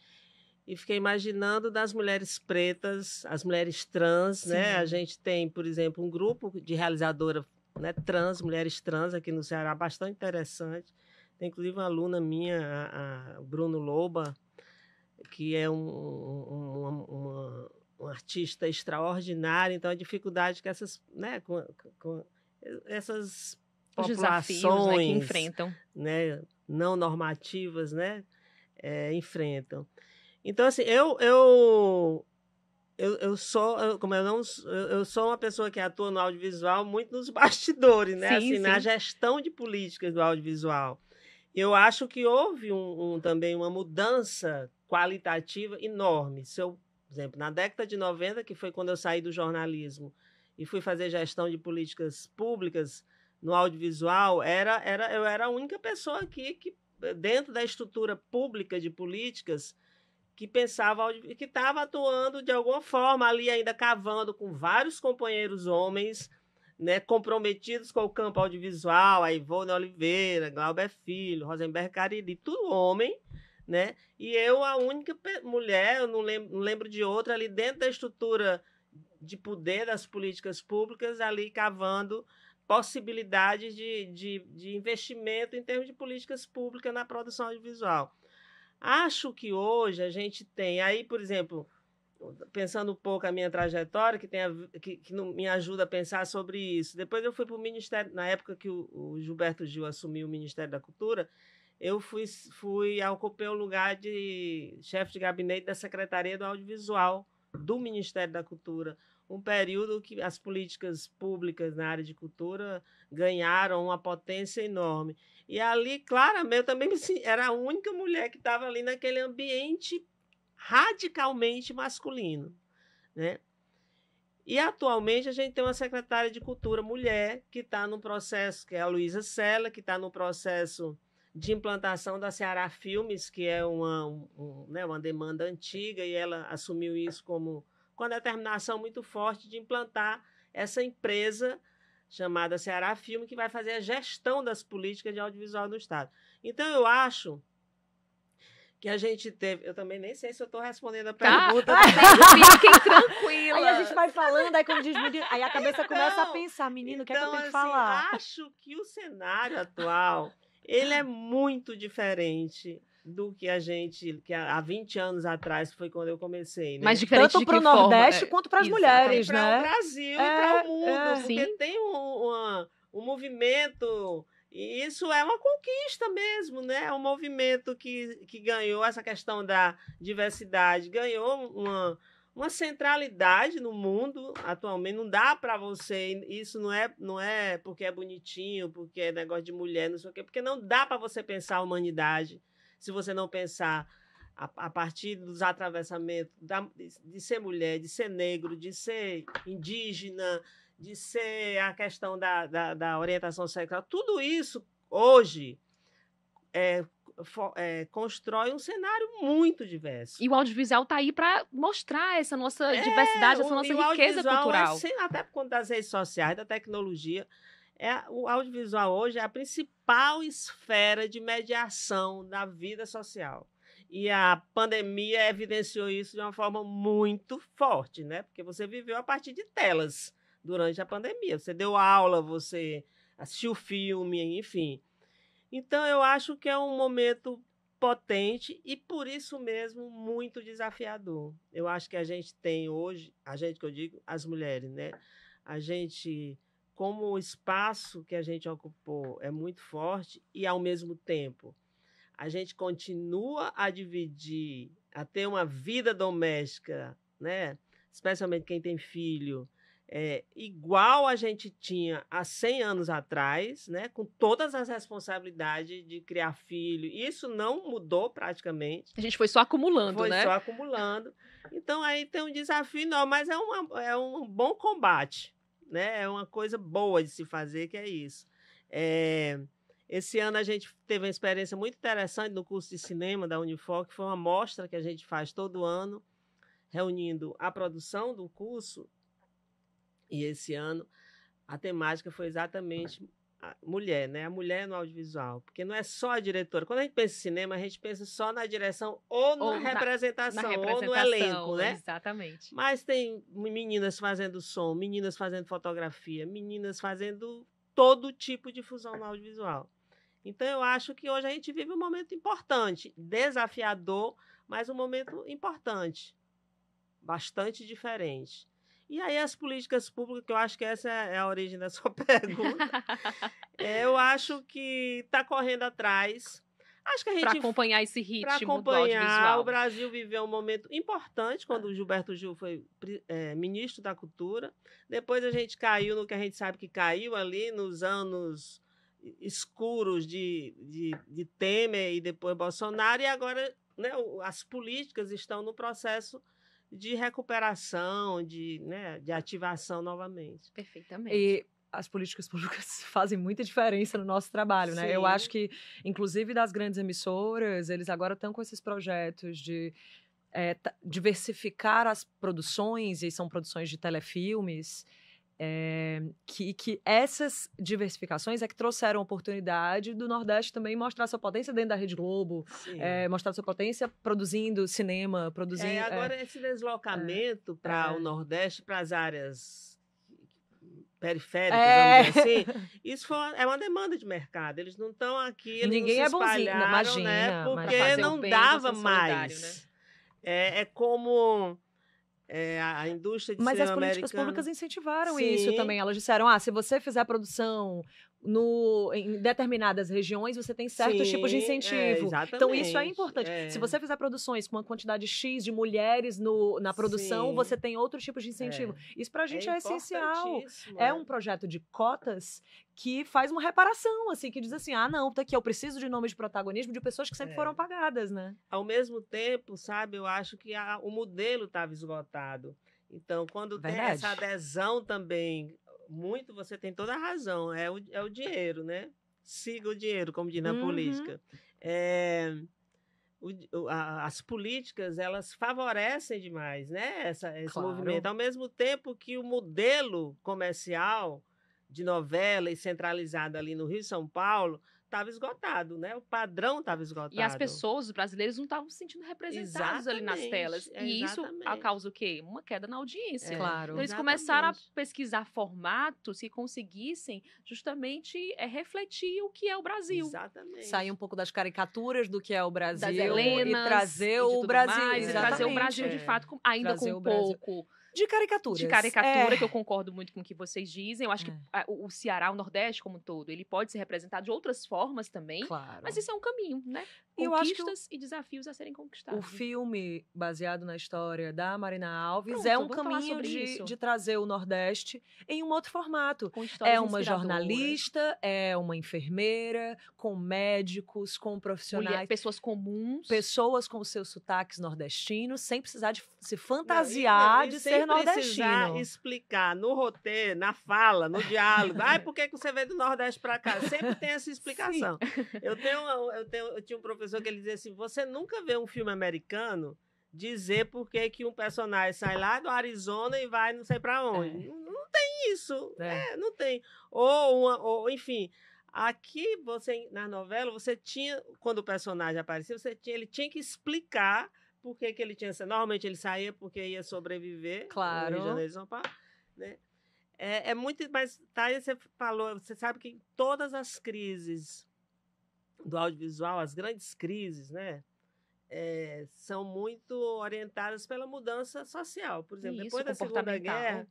E fiquei imaginando das mulheres pretas, as mulheres trans, né? A gente tem, por exemplo, um grupo de realizadora, né, trans, mulheres trans aqui no Ceará, bastante interessante. Tem, inclusive, uma aluna minha, a Bruno Loba, que é uma artista extraordinária. Então, a dificuldade que essas, né, com essas populações, desafios, né, que enfrentam, né, não normativas, né, enfrentam. Então, assim, eu sou uma pessoa que atua no audiovisual muito nos bastidores, né? Assim, na gestão de políticas do audiovisual. Eu acho que houve também uma mudança qualitativa enorme. Por exemplo, na década de 90, que foi quando eu saí do jornalismo e fui fazer gestão de políticas públicas no audiovisual, eu era a única pessoa aqui que, dentro da estrutura pública de políticas, que pensava, que estava atuando de alguma forma ali, ainda cavando com vários companheiros homens, né, comprometidos com o campo audiovisual, a Ivone Oliveira, Glauber Filho, Rosenberg Cariri, tudo homem, né? E eu, a única mulher, eu não lembro de outra, ali dentro da estrutura de poder das políticas públicas, ali cavando possibilidades de investimento em termos de políticas públicas na produção audiovisual. Acho que hoje a gente tem aí, por exemplo, pensando um pouco a minha trajetória, que me ajuda a pensar sobre isso. Depois eu fui para o Ministério, na época que o Gilberto Gil assumiu o Ministério da Cultura, eu ocupei o lugar de chefe de gabinete da Secretaria do Audiovisual do Ministério da Cultura, um período que as políticas públicas na área de cultura ganharam uma potência enorme. E ali, claramente, eu também era a única mulher que estava ali naquele ambiente radicalmente masculino, né? E atualmente a gente tem uma secretária de cultura mulher que está no processo, que é a Luísa Sela, que está no processo de implantação da Ceará Filmes, que é uma demanda antiga, e ela assumiu isso com a determinação muito forte de implantar essa empresa chamada Ceará Filme, que vai fazer a gestão das políticas de audiovisual no Estado. Então, eu acho que a gente teve... Eu também nem sei se eu estou respondendo a pergunta. Fiquem tranquila. Aí a gente vai falando, aí como diz, aí a cabeça começa a pensar, menino, o que é que eu tenho que falar? Acho que o cenário atual, ele é muito diferente do que há 20 anos atrás, foi quando eu comecei. Né? Mas diferente tanto para o Nordeste quanto para as mulheres, né? Para o Brasil e para o mundo, porque tem um movimento... E isso é uma conquista mesmo, né? É um movimento que ganhou essa questão da diversidade, ganhou uma centralidade no mundo atualmente. Não dá para você... Isso não é porque é bonitinho, porque é negócio de mulher, não sei o quê, porque não dá para você pensar a humanidade se você não pensar a partir dos atravessamentos de ser mulher, de ser negro, de ser indígena, de ser a questão da orientação sexual. Tudo isso, hoje, constrói um cenário muito diverso. E o audiovisual está aí para mostrar essa nossa diversidade, essa nossa riqueza cultural. Até por conta das redes sociais, da tecnologia, O audiovisual hoje é a principal esfera de mediação da vida social. E a pandemia evidenciou isso de uma forma muito forte, né? Porque você viveu a partir de telas durante a pandemia. Você deu aula, você assistiu filme, enfim. Então, eu acho que é um momento potente e, por isso mesmo, muito desafiador. Eu acho que a gente tem hoje, a gente que eu digo, as mulheres, né? A gente, como o espaço que a gente ocupou é muito forte e, ao mesmo tempo, a gente continua a dividir, a ter uma vida doméstica, né? Especialmente quem tem filho, igual a gente tinha há 100 anos atrás, né? Com todas as responsabilidades de criar filho. Isso não mudou praticamente. A gente foi só acumulando, né? Foi só acumulando. Então, aí tem um desafio enorme, mas é um bom combate, né? É uma coisa boa de se fazer, que é isso. Esse ano a gente teve uma experiência muito interessante no curso de cinema da Unifor, que foi uma mostra que a gente faz todo ano, reunindo a produção do curso. E esse ano a temática foi exatamente a mulher, né? A mulher no audiovisual. Porque não é só a diretora. Quando a gente pensa em cinema, a gente pensa só na direção ou na representação, ou no elenco, né? Exatamente. Mas tem meninas fazendo som, meninas fazendo fotografia, meninas fazendo todo tipo de fusão no audiovisual. Então, eu acho que hoje a gente vive um momento importante, desafiador, mas um momento importante, bastante diferente. E aí as políticas públicas, que eu acho que essa é a origem da sua pergunta, eu acho que está correndo atrás. Acho que a gente para acompanhar esse ritmo do audiovisual. audiovisual. O Brasil viveu um momento importante quando o Gilberto Gil foi ministro da Cultura. Depois a gente caiu no que a gente sabe que caiu ali nos anos escuros de Temer e depois Bolsonaro. E agora, né, as políticas estão no processo de recuperação, de ativação novamente. Perfeitamente. E as políticas públicas fazem muita diferença no nosso trabalho, né? Sim. Eu acho que, inclusive das grandes emissoras, eles agora estão com esses projetos de diversificar as produções, e são produções de telefilmes, que essas diversificações é que trouxeram a oportunidade do Nordeste também mostrar sua potência dentro da Rede Globo, mostrar sua potência produzindo cinema, produzindo... Agora, esse deslocamento para o Nordeste, para as áreas periféricas, vamos dizer assim, isso é uma demanda de mercado. Eles não estão aqui, eles Ninguém não se é bonzinho, espalharam, imagina, né? Porque fazer não o bem, dava você é mais. solidário, É como... a indústria de Mas as cinema políticas americano. públicas incentivaram Sim. isso também. Elas disseram, se você fizer produção em determinadas regiões, você tem certos tipos de incentivo. Então, isso é importante. Se você fizer produções com uma quantidade X de mulheres na produção, você tem outros tipos de incentivo. Isso pra gente é essencial. É um projeto de cotas que faz uma reparação, assim, que diz assim, não, tá aqui, eu preciso de nome de protagonismo de pessoas que sempre foram apagadas, né? Ao mesmo tempo, sabe, eu acho que o modelo estava esgotado. Então, quando tem essa adesão também, você tem toda a razão, é o dinheiro, né? Siga o dinheiro, como diz na política. As políticas, elas favorecem demais, né? Esse movimento. Ao mesmo tempo que o modelo comercial de novela e centralizado ali no Rio e São Paulo estava esgotado, né? O padrão estava esgotado. E as pessoas, os brasileiros, não estavam se sentindo representados ali nas telas. E isso causa o quê? Uma queda na audiência. Claro. Então, eles começaram a pesquisar formatos que conseguissem justamente refletir o que é o Brasil. Exatamente. Sair um pouco das caricaturas do que é o Brasil. Das Helenas, e trazer o Brasil. Mais, e trazer o Brasil, de fato, ainda trazer com um pouco... De caricaturas. De caricatura, que eu concordo muito com o que vocês dizem. Eu acho que o Ceará, o Nordeste como um todo, ele pode ser representado de outras formas também. Claro. Mas isso é um caminho, né? Eu Conquistas e desafios a serem conquistados. O filme, baseado na história da Marina Alves, é um caminho de trazer o Nordeste em um outro formato. É uma jornalista, é uma enfermeira, com médicos, com profissionais. Pessoas comuns. Pessoas com seus sotaques nordestinos, sem precisar de se fantasiar de ser nordestino. Explicar no roteiro, na fala, no diálogo. Por que você veio do Nordeste para cá? Sempre tem essa explicação. Eu tinha um professor que ele dizia assim, você nunca vê um filme americano dizer por que um personagem sai lá do Arizona e vai não sei para onde. Não tem tem isso. Não tem. Ou, enfim, aqui na novela, você tinha, quando o personagem aparecia, ele tinha que explicar por que ele tinha... Normalmente ele saía porque ia sobreviver. Claro. No Rio de Janeiro e São Paulo, né? É muito... Mas, Thaís, você falou, você sabe que em todas as crises do audiovisual, as grandes crises, né? São muito orientadas pela mudança social. Por exemplo, depois da Segunda Guerra,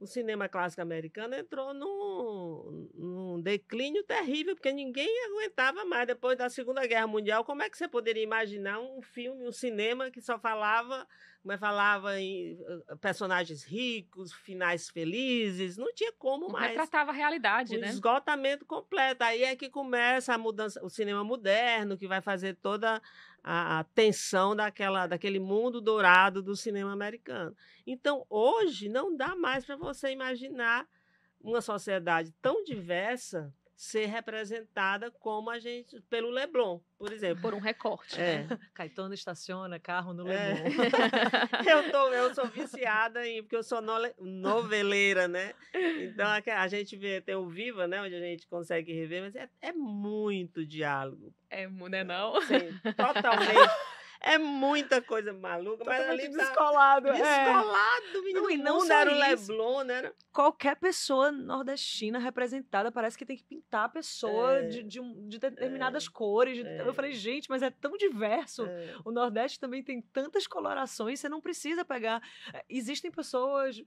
o cinema clássico americano entrou num declínio terrível, porque ninguém aguentava mais. Depois da Segunda Guerra Mundial, como é que você poderia imaginar um filme, um cinema que só falava em personagens ricos, finais felizes? Não tinha como mais. Retratava a realidade, né? Esgotamento completo. Aí é que começa a mudança, o cinema moderno, que vai fazer toda a tensão daquele mundo dourado do cinema americano. Então, hoje, não dá mais para você imaginar uma sociedade tão diversa ser representada como a gente, pelo Leblon, por exemplo. Por um recorte. Caetano estaciona carro no Leblon. Eu sou viciada porque eu sou noveleira, né? Então, a gente tem o Viva, né? Onde a gente consegue rever, mas é muito diálogo. Não? Sim, totalmente. É muita coisa maluca, mas ali descolado. Descolado, menino. E não era o Leblon, né? Qualquer pessoa nordestina representada parece que tem que pintar a pessoa de determinadas cores. Eu falei, gente, mas é tão diverso. O Nordeste também tem tantas colorações, você não precisa pegar... Existem pessoas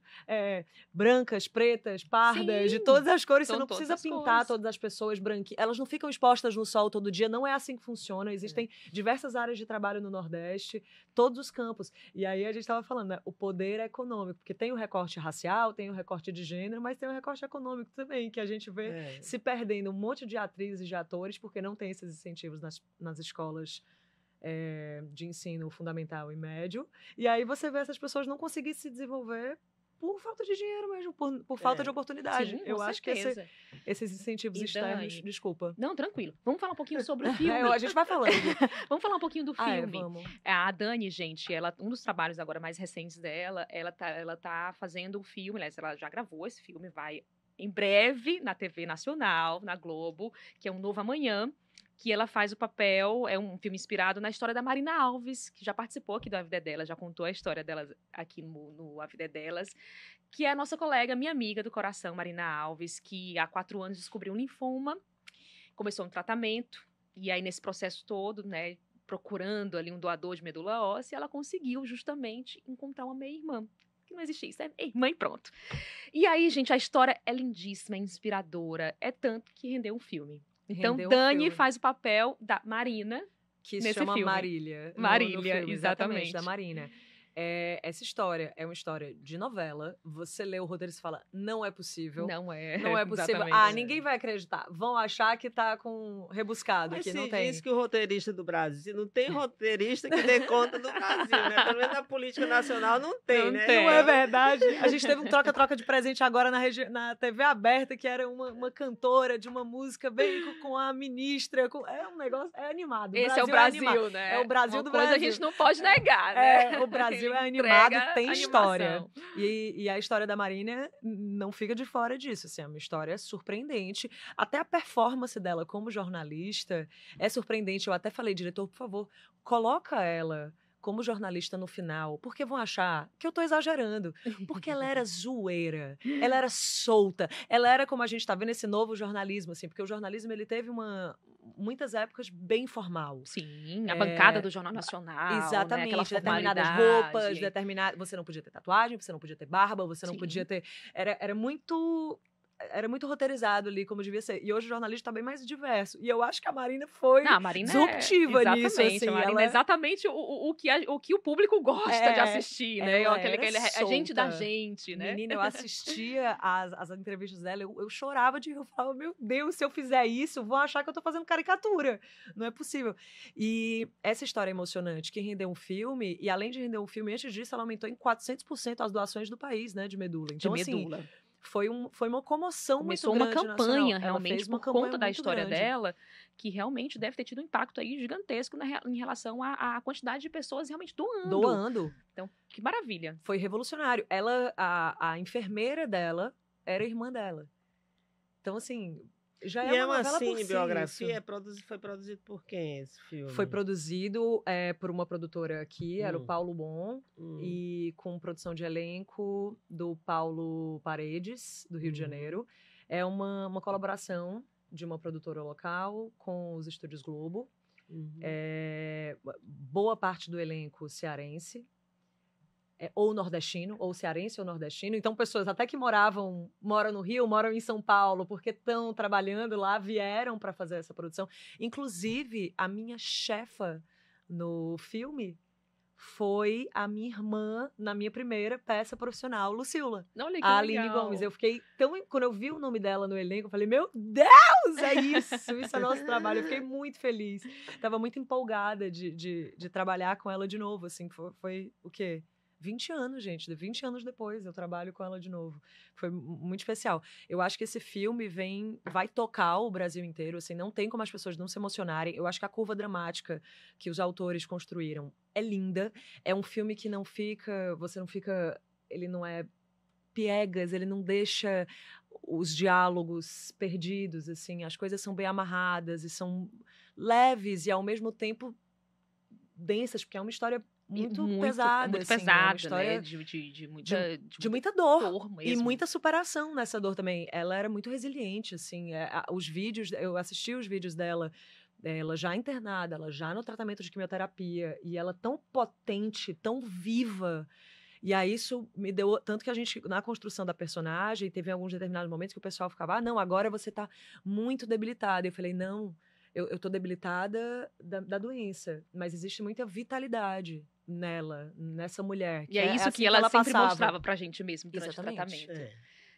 brancas, pretas, pardas, de todas as cores, você não precisa pintar todas as pessoas branquinhas. Elas não ficam expostas no sol todo dia, não é assim que funciona. Existem diversas áreas de trabalho no Nordeste, todos os campos. E aí a gente estava falando, né? O poder econômico, porque tem o recorte racial, tem o recorte de gênero, mas tem o recorte econômico também, que a gente vê se perdendo um monte de atrizes e de atores, porque não tem esses incentivos nas escolas de ensino fundamental e médio. E aí você vê essas pessoas não conseguirem se desenvolver por falta de dinheiro mesmo, por falta de oportunidade. Sim, eu acho que esses incentivos externos... Desculpa. Não, tranquilo. Vamos falar um pouquinho sobre o filme. A gente vai falando. Vamos falar um pouquinho do filme. Vamos. A Dani, gente, um dos trabalhos agora mais recentes dela, ela tá fazendo um filme, aliás, ela já gravou esse filme, vai em breve na TV Nacional, na Globo, que é Um Novo Amanhã, que ela faz o papel, é um filme inspirado na história da Marina Alves, que já participou aqui do A Vida é Delas, já contou a história delas aqui no A Vida é Delas, que é a nossa colega, minha amiga do coração, Marina Alves, que há 4 anos descobriu um linfoma, começou um tratamento, e aí nesse processo todo, né, procurando ali um doador de medula óssea, ela conseguiu justamente encontrar uma meia-irmã, que não existia isso, é irmã e pronto. E aí, gente, a história é lindíssima, é inspiradora, é tanto que rendeu um filme. Então, Dani faz o papel da Marina, que se chama filme. Marília. Marília, filme, exatamente, da Marina. Essa história é uma história de novela. Você lê o roteiro e você fala, não é possível. Não é possível. Ninguém vai acreditar. Vão achar que tá com rebuscado, mas que não se tem. diz que o roteirista do Brasil, não tem roteirista que dê conta do Brasil, né? Pelo menos na política nacional não tem, né? Não é verdade. A gente teve um troca-troca de presente agora na TV aberta, que era uma cantora de uma música bem com a ministra. É um negócio, é animado. Esse é o Brasil, né? É o Brasil do Brasil. A gente não pode negar, né? O Brasil é animado, tem história. E a história da Marina não fica de fora disso. Assim, é uma história surpreendente. Até a performance dela como jornalista é surpreendente. Eu até falei, diretor, por favor, coloca ela como jornalista no final, porque vão achar que eu tô exagerando. Porque ela era zoeira, ela era solta, ela era como a gente tá vendo esse novo jornalismo, assim, porque o jornalismo, ele teve muitas épocas bem formal. Sim, a bancada do Jornal Nacional, exatamente, né? determinadas roupas, você não podia ter tatuagem, você não podia ter barba, você não podia ter... Era muito roteirizado ali, como devia ser. E hoje o jornalismo está bem mais diverso. E eu acho que a Marina foi disruptiva nisso. Assim, a Marina é exatamente o que o público gosta de assistir, né? A gente da gente, né? Menina, eu assistia as entrevistas dela, eu chorava eu falava, meu Deus, se eu fizer isso, vão achar que eu tô fazendo caricatura. Não é possível. E essa história emocionante que rendeu um filme, e além de render um filme, antes disso, ela aumentou em 400% as doações do país, né, de medula. Então, de medula. Assim, foi uma comoção Começou muito grande uma campanha, nacional. realmente, por conta da história dela, que realmente deve ter tido um impacto aí gigantesco em relação à quantidade de pessoas realmente doando. Doando. Então, que maravilha. Foi revolucionário. A enfermeira dela era irmã dela. Então, assim, já E é é uma uma novela por si, cinebiografia, isso. foi produzido por quem esse filme? Foi produzido por uma produtora aqui, era o Paulo Bon, Hum. e com produção de elenco do Paulo Paredes, do Rio de Janeiro. É uma colaboração de uma produtora local com os Estúdios Globo. Boa parte do elenco cearense, ou nordestino, ou cearense ou nordestino. Então, pessoas até que moram no Rio, moram em São Paulo, porque estão trabalhando lá, vieram para fazer essa produção. Inclusive, a minha chefa no filme foi a minha irmã na minha primeira peça profissional, Lucila. Olha que a legal. Aline Gomes. Eu fiquei tão... Quando eu vi o nome dela no elenco, eu falei, meu Deus, é isso é nosso trabalho. Eu fiquei muito feliz. Tava muito empolgada de trabalhar com ela de novo, assim. Foi o quê? 20 anos, gente. 20 anos depois eu trabalho com ela de novo. Foi muito especial. Eu acho que esse filme vai tocar o Brasil inteiro, assim, não tem como as pessoas não se emocionarem. Eu acho que a curva dramática que os autores construíram é linda. É um filme que você não fica, ele não é piegas, ele não deixa os diálogos perdidos, assim. As coisas são bem amarradas e são leves e ao mesmo tempo densas, porque é uma história muito pesada. Muito assim, pesada, é uma história, né? De muita dor mesmo. e muita superação nessa dor também. Ela era muito resiliente, assim. Os vídeos, eu assisti os vídeos dela, ela já internada, ela já no tratamento de quimioterapia, e ela tão potente, tão viva. E aí isso me deu... Tanto que a gente, na construção da personagem, teve alguns determinados momentos que o pessoal ficava, não, agora você tá muito debilitada. Eu falei, não, eu tô debilitada da doença, mas existe muita vitalidade nela, nessa mulher. E é isso assim que ela sempre passava. mostrava pra gente mesmo durante Exatamente. o tratamento.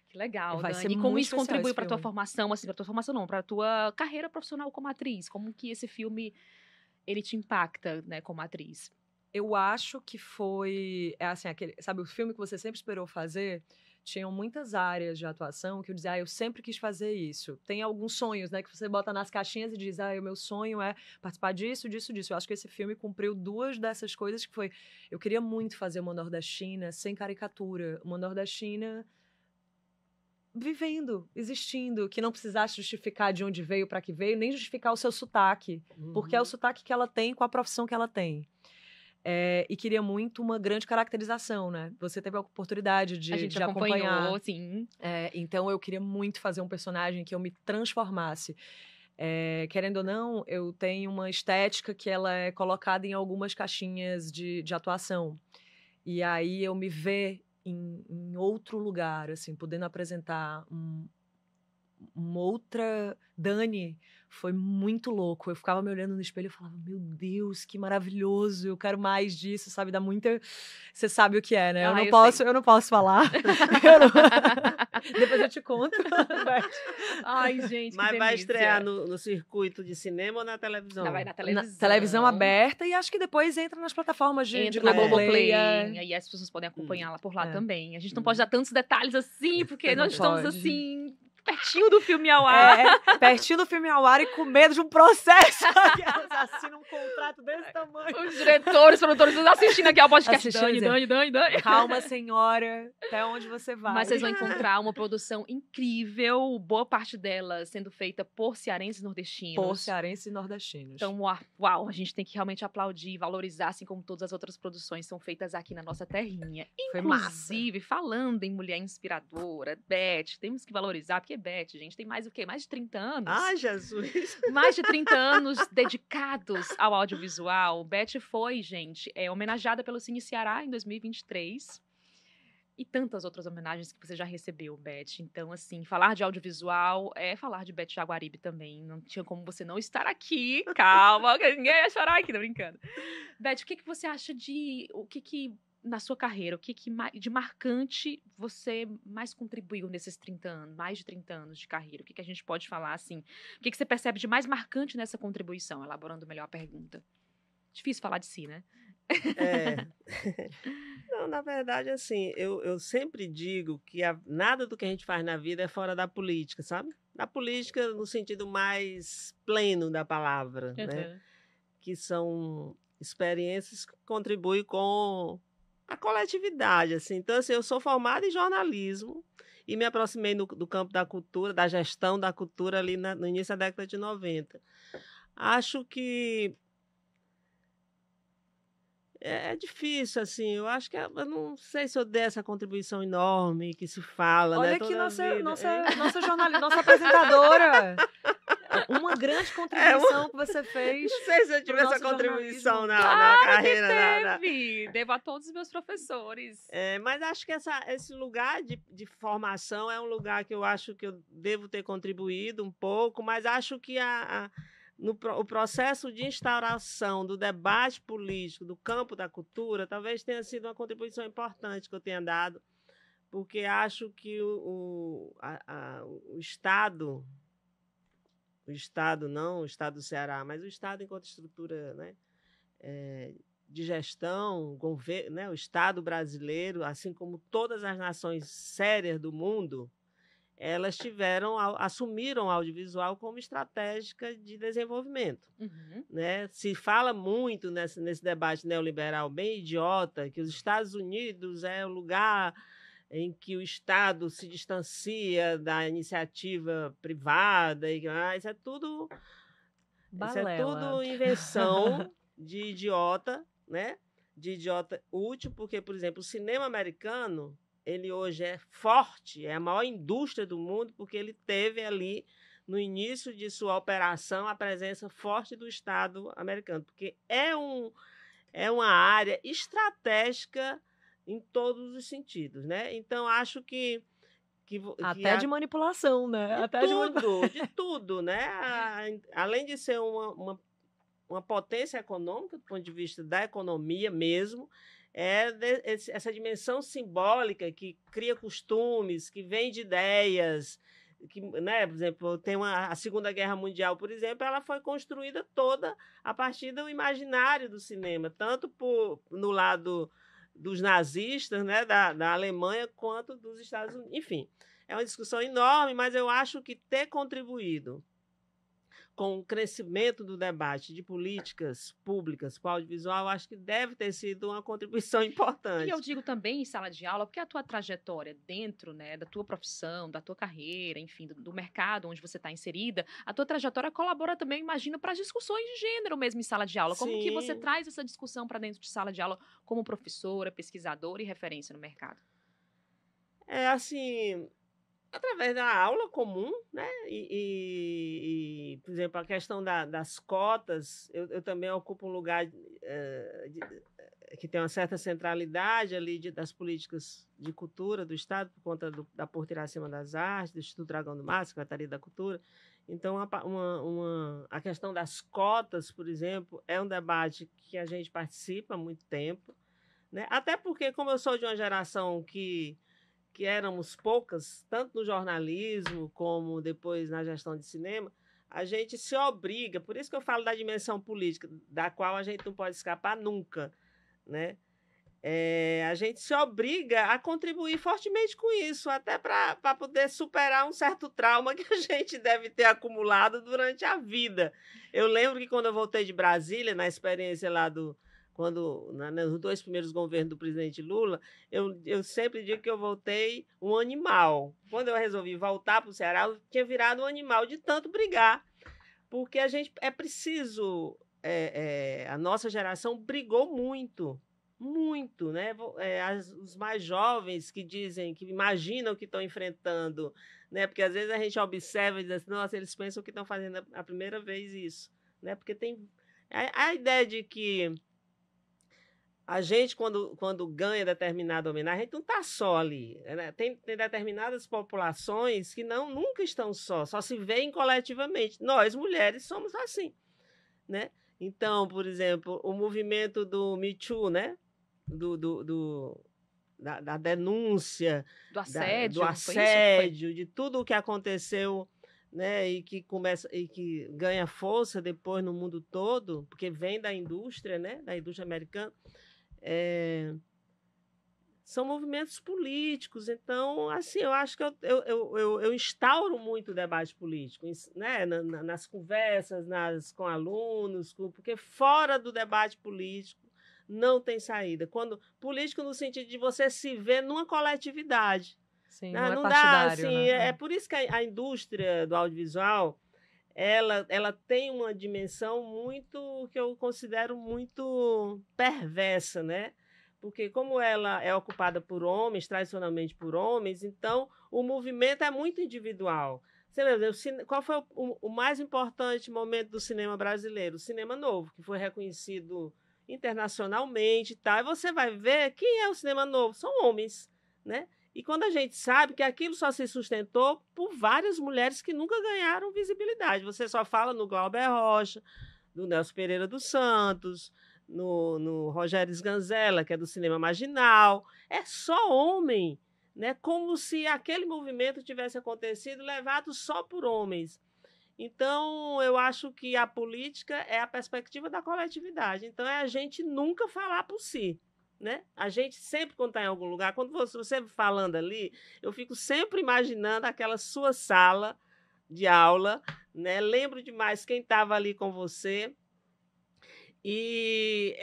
Que legal, Vai Dani. ser E como muito isso especial contribui esse pra tua filme. formação, assim, pra tua formação não, pra tua carreira profissional como atriz? Como que esse filme, ele te impacta, né, como atriz? Eu acho que foi, assim, sabe, o filme que você sempre esperou fazer, tinham muitas áreas de atuação que eu dizia, eu sempre quis fazer isso. Tem alguns sonhos, né, que você bota nas caixinhas e diz, o meu sonho é participar disso, disso, disso. Eu acho que esse filme cumpriu duas dessas coisas, que foi, eu queria muito fazer uma nordestina sem caricatura, uma nordestina vivendo, existindo, que não precisasse justificar de onde veio, para que veio, nem justificar o seu sotaque, porque é o sotaque que ela tem com a profissão que ela tem. E queria muito uma grande caracterização, né? Você teve a oportunidade de A gente acompanhar. sim. Então eu queria muito fazer um personagem que eu me transformasse. Querendo ou não, eu tenho uma estética que ela é colocada em algumas caixinhas de atuação. E aí eu me ver em outro lugar, assim, podendo apresentar uma outra Dani. Foi muito louco. Eu ficava me olhando no espelho e falava, meu Deus, que maravilhoso, eu quero mais disso, sabe? Dá muita... Você sabe o que é, né? Eu não posso falar. Depois eu te conto. Ai, gente, Mas vai estrear no circuito de cinema ou na televisão? Não, vai na televisão. Na televisão aberta e acho que depois entra nas plataformas de Globoplay. E aí as pessoas podem acompanhar lá por lá também. A gente não pode dar tantos detais assim, porque nós estamos assim... pertinho do filme ao ar. Pertinho do filme ao ar e com medo de um processo. Elas assinam um contrato desse tamanho. Os diretores, os produtores, todos assistindo aqui ao podcast. Dani. Calma, senhora. Até onde você vai? Mas vocês vão encontrar uma produção incrível, boa parte dela sendo feita por cearenses e nordestinos. Por cearenses e nordestinos. Então, uau, a gente tem que realmente aplaudir e valorizar, assim como todas as outras produções são feitas aqui na nossa terrinha. Inclusive, falando em mulher inspiradora, Beth, temos que valorizar, porque Beth, gente, tem mais o quê? Mais de 30 anos? Ai, Jesus! Mais de 30 anos dedicados ao audiovisual. Beth foi, gente, homenageada pelo Cine Ceará em 2023. E tantas outras homenagens que você já recebeu, Beth. Então, assim, falar de audiovisual é falar de Beth Jaguaribe também. Não tinha como você não estar aqui. Calma, ninguém ia chorar aqui, tô brincando. Beth, o que você acha na sua carreira, o que de marcante você mais contribuiu nesses 30 anos, mais de 30 anos de carreira? O que a gente pode falar, assim? O que você percebe de mais marcante nessa contribuição? Elaborando melhor a pergunta. Difícil falar de si, né? Não, na verdade, assim, eu sempre digo que nada do que a gente faz na vida é fora da política, sabe? Da política no sentido mais pleno da palavra, né? Que são experiências que contribuem com a coletividade, assim. Então, assim, eu sou formada em jornalismo e me aproximei do campo da cultura, da gestão da cultura ali no início da década de 90. Acho que é difícil, assim, eu acho que eu não sei se eu dei essa contribuição enorme que se fala, Olha né, aqui toda a vida. nossa jornalista, nossa apresentadora. Uma grande contribuição que você fez. Não sei se eu tive pro essa nosso contribuição na Claro carreira. que teve! Devo a todos os meus professores. Mas acho que esse lugar de formação é um lugar que eu acho que eu devo ter contribuído um pouco, mas acho que o processo de instauração do debate político, do campo da cultura, talvez tenha sido uma contribuição importante que eu tenha dado, porque acho que o Estado, o Estado não o Estado do Ceará, mas o Estado enquanto estrutura, né, de gestão, né, o Estado brasileiro, assim como todas as nações sérias do mundo, elas assumiram o audiovisual como estratégia de desenvolvimento. Uhum. Né? Se fala muito nesse debate neoliberal bem idiota, que os Estados Unidos é o lugar em que o Estado se distancia da iniciativa privada. Isso é tudo invenção de idiota, né? De idiota útil, porque, por exemplo, o cinema americano, ele hoje é forte, é a maior indústria do mundo, porque ele teve ali, no início de sua operação, a presença forte do Estado americano, porque é uma área estratégica em todos os sentidos, né? Então, acho que até de manipulação, né? De tudo, né? Além de ser uma potência econômica, do ponto de vista da economia mesmo, essa dimensão simbólica que cria costumes, que vende ideias, que, né, por exemplo, tem a Segunda Guerra Mundial, por exemplo, ela foi construída toda a partir do imaginário do cinema, tanto no lado dos nazistas, né, da Alemanha, quanto dos Estados Unidos. Enfim, é uma discussão enorme, mas eu acho que ter contribuído com o crescimento do debate de políticas públicas para o audiovisual, acho que deve ter sido uma contribuição importante. E eu digo também em sala de aula, porque a tua trajetória dentro, né, da tua profissão, da tua carreira, enfim, do mercado onde você está inserida, a tua trajetória colabora também, imagino, para as discussões de gênero mesmo em sala de aula. Como que você traz essa discussão para dentro de sala de aula como professora, pesquisadora e referência no mercado? Assim, através da aula comum, né? Por exemplo, a questão das cotas, eu também ocupo um lugar que tem uma certa centralidade ali das políticas de cultura do Estado, por conta da Porta Iracema das Artes, do Instituto Dragão do Mar, Secretaria da Cultura. Então, a questão das cotas, por exemplo, é um debate que a gente participa há muito tempo, né? Até porque, como eu sou de uma geração que éramos poucas, tanto no jornalismo como depois na gestão de cinema, a gente se obriga, por isso que eu falo da dimensão política, da qual a gente não pode escapar nunca, né? A gente se obriga a contribuir fortemente com isso, até para poder superar um certo trauma que a gente deve ter acumulado durante a vida. Eu lembro que quando eu voltei de Brasília, na experiência lá nos 2 primeiros governos do presidente Lula, eu sempre digo que eu voltei um animal. Quando eu resolvi voltar para o Ceará, eu tinha virado um animal de tanto brigar, porque é preciso... a nossa geração brigou muito, muito, né? Os mais jovens que imaginam que estão enfrentando, né? Porque às vezes a gente observa e diz assim, nossa, eles pensam que estão fazendo a primeira vez isso, né? Porque tem a ideia de que a gente, quando ganha determinada homenagem, a gente não está só ali, né? Tem determinadas populações que nunca estão só se veem coletivamente. Nós, mulheres, somos assim, né? Então, por exemplo, o movimento do Me Too, né? Da denúncia, do assédio, de tudo o que aconteceu, né, e que ganha força depois no mundo todo, porque vem da indústria, né, da indústria americana. São movimentos políticos, então, assim, eu acho que eu instauro muito o debate político, né, nas conversas, com alunos, porque fora do debate político não tem saída. Político no sentido de você se ver numa coletividade, Sim, Não, não é não dá, partidário, assim, né? é por isso que a indústria do audiovisual, ela tem uma dimensão muito, que eu considero muito perversa, né? Porque como ela é ocupada por homens, tradicionalmente por homens, então o movimento é muito individual. Você vê, qual foi o mais importante momento do cinema brasileiro? O cinema novo, que foi reconhecido internacionalmente e tal. E você vai ver quem é o cinema novo? São homens, né? E quando a gente sabe que aquilo só se sustentou por várias mulheres que nunca ganharam visibilidade. Você só fala no Glauber Rocha, no Nelson Pereira dos Santos, no Rogério Sganzella, que é do cinema marginal. É só homem, né? Como se aquele movimento tivesse acontecido levado só por homens. Então, eu acho que a política é a perspectiva da coletividade. Então, é a gente nunca falar por si. Né? A gente sempre, quando está em algum lugar, quando você falando ali, eu fico sempre imaginando aquela sua sala de aula, né? Lembro demais quem estava ali com você. E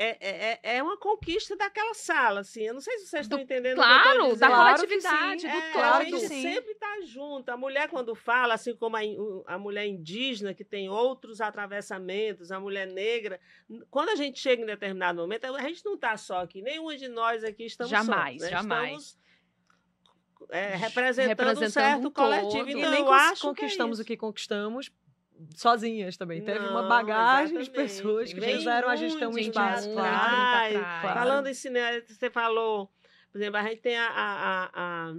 é uma conquista daquela sala, assim. Eu não sei se vocês estão entendendo o que eu estou dizendo. Da Claro coletividade, que sim. do Claro A que gente sim. sempre está junto. A mulher, quando fala, assim como a mulher indígena, que tem outros atravessamentos, a mulher negra, quando a gente chega em determinado momento, a gente não está só aqui. Nenhuma de nós aqui estamos Jamais, sós, né? jamais. Estamos representando um certo um coletivo. todo. Então, E nem eu acho conquistamos que é o que conquistamos sozinhas também. Teve uma Não, bagagem de exatamente. pessoas que Vem fizeram a gente ter um muito de espaço. atrás. Claro. Falando em cinema, você falou, por exemplo, a gente tem a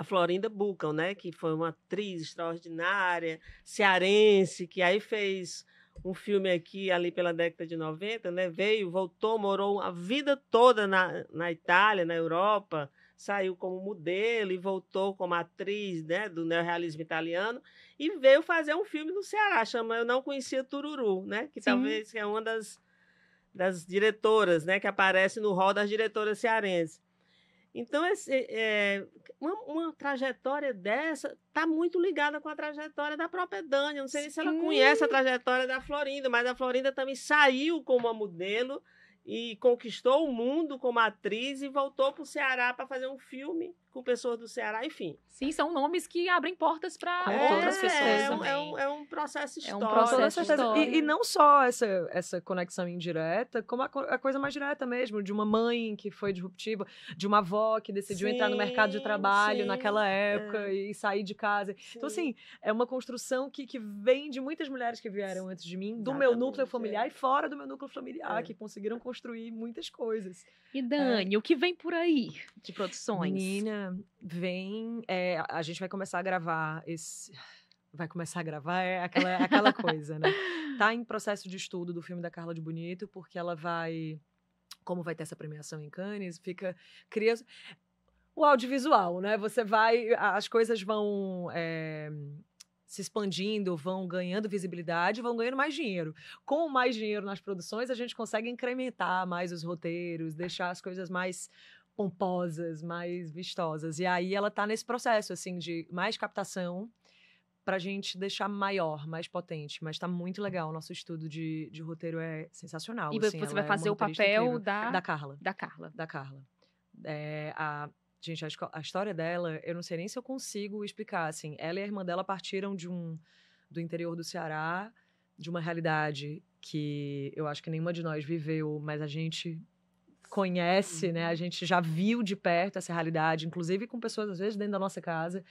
Florinda Buccal, né, que foi uma atriz extraordinária, cearense, que aí fez um filme aqui ali pela década de 90, né, veio, voltou, morou a vida toda na Itália, na Europa, saiu como modelo e voltou como atriz, né, do neorrealismo italiano e veio fazer um filme no Ceará, chama Eu Não Conhecia Tururu, né, que Sim. talvez é uma das diretoras, né, que aparece no hall das diretoras cearenses. Então, uma trajetória dessa está muito ligada com a trajetória da própria Dani. Eu não sei se ela conhece a trajetória da Florinda, mas a Florinda também saiu como uma modelo e conquistou o mundo como atriz e voltou para o Ceará para fazer um filme com pessoas do Ceará, enfim. Sim, são nomes que abrem portas para Com outras toda pessoas certeza. também. É um processo É um histórico. processo Com toda certeza. histórico. E não só essa conexão indireta, como a coisa mais direta mesmo, de uma mãe que foi disruptiva, de uma avó que decidiu entrar no mercado de trabalho naquela época e sair de casa. Sim. Então, assim, é uma construção que vem de muitas mulheres que vieram antes de mim, do meu Exatamente, núcleo familiar e fora do meu núcleo familiar, que conseguiram construir muitas coisas. E Dani, o que vem por aí de produções? Menina, vem... a gente vai começar a gravar Vai começar a gravar, é aquela coisa, né? Tá em processo de estudo do filme da Carla de Bonito, porque ela vai... Como vai ter essa premiação em Cannes, cria o audiovisual, né? Você vai... As coisas vão... se expandindo, vão ganhando visibilidade, vão ganhando mais dinheiro. Com mais dinheiro nas produções, a gente consegue incrementar mais os roteiros, deixar as coisas mais pomposas, mais vistosas. E aí ela tá nesse processo, assim, de mais captação pra gente deixar maior, mais potente. Mas tá muito legal. O nosso estudo de roteiro é sensacional. E assim, você ela vai é fazer uma o roteirista papel incrível. da Carla. Da Carla. Da Carla. Gente, a história dela, eu não sei nem se eu consigo explicar, assim. Ela e a irmã dela partiram do interior do Ceará, de uma realidade que eu acho que nenhuma de nós viveu, mas a gente conhece, né? A gente já viu de perto essa realidade, inclusive com pessoas, às vezes, dentro da nossa casa.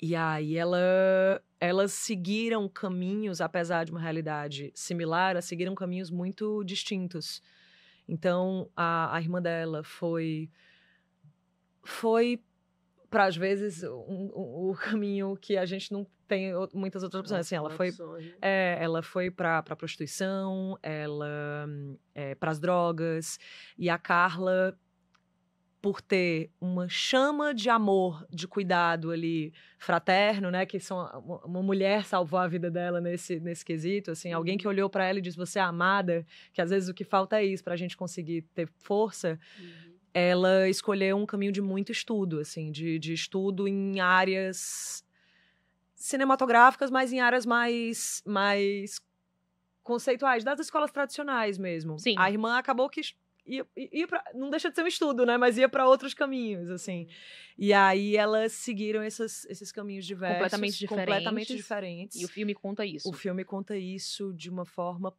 E aí elas seguiram caminhos, apesar de uma realidade similar, elas seguiram caminhos muito distintos. Então, a irmã dela foi para, às vezes, o caminho que a gente não tem muitas outras opções. Assim, ela foi para prostituição, ela para as drogas, e a Carla, por ter uma chama de amor, de cuidado ali fraterno, né, que uma mulher salvou a vida dela nesse quesito, assim, alguém que olhou para ela e disse: você é amada, que às vezes o que falta é isso para a gente conseguir ter força. Ela escolheu um caminho de muito estudo, assim, de estudo em áreas cinematográficas, mas em áreas mais conceituais, das escolas tradicionais mesmo. Sim. A irmã acabou que não deixa de ser um estudo, né? Mas ia para outros caminhos, assim. E aí elas seguiram esses caminhos diversos. Completamente diferentes. E o filme conta isso. O filme conta isso de uma forma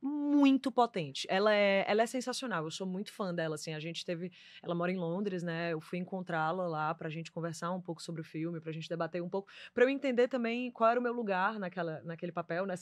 muito potente. Ela é sensacional. Eu sou muito fã dela, assim. Ela mora em Londres, né? Eu fui encontrá-la lá pra gente conversar um pouco sobre o filme, pra gente debater um pouco, pra eu entender também qual era o meu lugar naquele papel, né?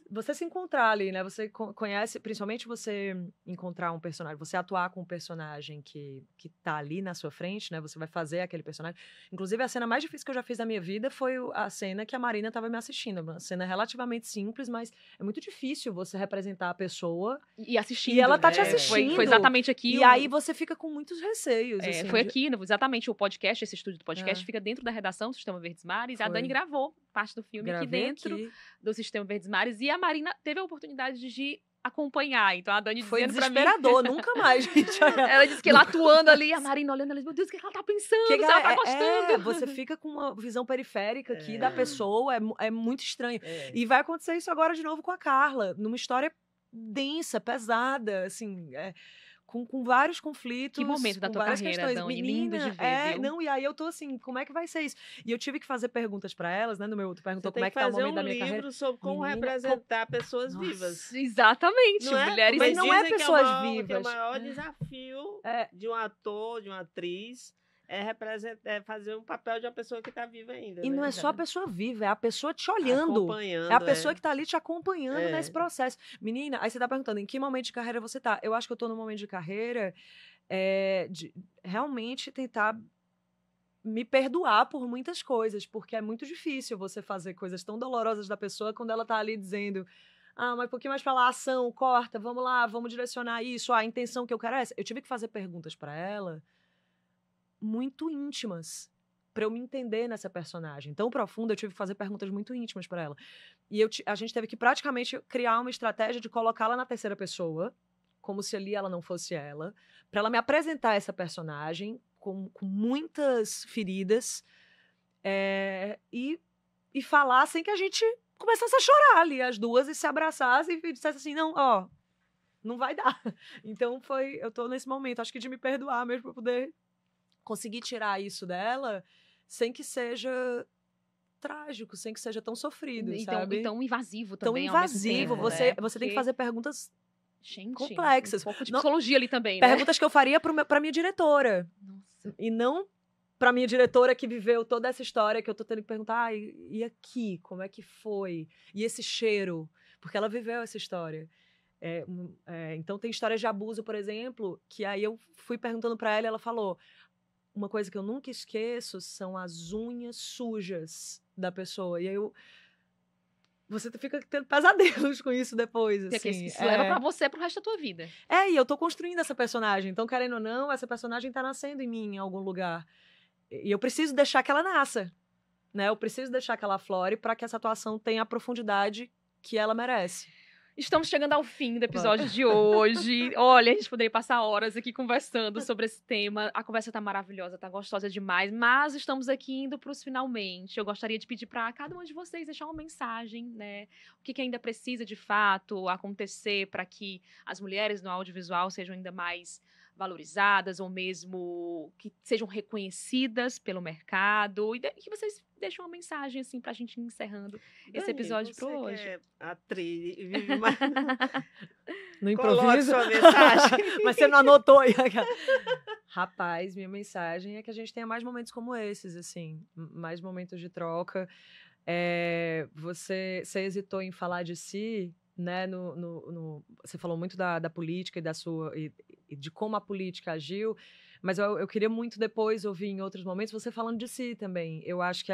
Você se encontrar ali, né? Você conhece, principalmente você encontrar um personagem, você atuar com um personagem que tá ali na sua frente, né? Você vai fazer aquele personagem. Inclusive, a cena mais difícil que eu já fiz na minha vida foi a cena que a Marina tava me assistindo. Uma cena relativamente simples, mas é muito difícil você representar a pessoa. E assistindo. E ela tá te assistindo. Foi exatamente aqui. E aí você fica com muitos receios. Assim, foi aqui, exatamente o podcast, esse estúdio do podcast, fica dentro da redação do Sistema Verdes Mares. A Dani gravou parte do filme aqui dentro do Sistema Verdes Mares. E a Marina teve a oportunidade de acompanhar. Então a Dani foi dizendo pra mim... desesperador, nunca mais, gente. Ela disse que ela atuando ali, a Marina olhando, ela disse, meu Deus, o que ela tá pensando? Se ela tá gostando. Você fica com uma visão periférica aqui da pessoa, é muito estranho. E vai acontecer isso agora de novo com a Carla, numa história densa, pesada, assim... Com vários conflitos. Que momento da tua carreira, Dani, lindo de ver, viu? Não, e aí eu tô assim, como é que vai ser isso? E eu tive que fazer perguntas pra elas, né? Tu perguntou como é que tá o momento da minha carreira. Fazer um livro sobre como representar pessoas vivas. Exatamente, mulheres... Mas não é pessoas vivas. Que é o maior desafio de um ator, de uma atriz... É fazer um papel de uma pessoa que está viva ainda. E não é só a pessoa viva, é a pessoa te olhando. Acompanhando. É a pessoa que está ali te acompanhando nesse processo. Menina, aí você está perguntando, em que momento de carreira você está? Eu acho que eu estou num momento de carreira de realmente tentar me perdoar por muitas coisas, porque é muito difícil você fazer coisas tão dolorosas da pessoa quando ela está ali dizendo... mas um pouquinho mais pra lá, ação, corta, vamos lá, vamos direcionar isso, a intenção que eu quero é essa. Eu tive que fazer perguntas para ela muito íntimas para eu me entender nessa personagem tão profunda. Eu tive que fazer perguntas muito íntimas para ela e a gente teve que praticamente criar uma estratégia de colocá-la na terceira pessoa, como se ali ela não fosse ela, para ela me apresentar essa personagem com muitas feridas e falar sem que a gente começasse a chorar ali as duas e se abraçasse e dissesse assim, não vai dar. Então eu tô nesse momento, acho que de me perdoar mesmo, para poder conseguir tirar isso dela sem que seja trágico, sem que seja tão sofrido, sabe? E tão invasivo também. Tão invasivo. Ao mesmo tempo, você tem que fazer perguntas complexas. Um pouco de psicologia ali também, Perguntas que eu faria pra minha diretora. Nossa. E não pra minha diretora que viveu toda essa história que eu tô tendo que perguntar, e aqui, como é que foi? E esse cheiro? Porque ela viveu essa história. Então tem histórias de abuso, por exemplo, que aí eu fui perguntando pra ela e ela falou... Uma coisa que eu nunca esqueço são as unhas sujas da pessoa. E aí você fica tendo pesadelos com isso depois, assim. Isso leva pra você pro resto da tua vida. E eu tô construindo essa personagem. Então, querendo ou não, essa personagem tá nascendo em mim em algum lugar. E eu preciso deixar que ela nasça, né? Eu preciso deixar que ela flore para que essa atuação tenha a profundidade que ela merece. Estamos chegando ao fim do episódio de hoje. Olha, a gente poderia passar horas aqui conversando sobre esse tema. A conversa tá maravilhosa, tá gostosa demais, mas estamos aqui indo pros finalmente. Eu gostaria de pedir para cada uma de vocês deixar uma mensagem, né? O que ainda precisa, de fato, acontecer para que as mulheres no audiovisual sejam ainda mais valorizadas ou mesmo que sejam reconhecidas pelo mercado e que vocês deixem uma mensagem assim pra gente ir encerrando esse episódio por hoje. Que é atriz, vive mais... No improviso. Sua mensagem. Mas você não anotou aí. Rapaz, minha mensagem é que a gente tenha mais momentos como esses, assim, mais momentos de troca. Você hesitou em falar de si, né? Você falou muito da política e da sua e de como a política agiu, mas eu queria muito depois ouvir em outros momentos você falando de si também. Eu acho que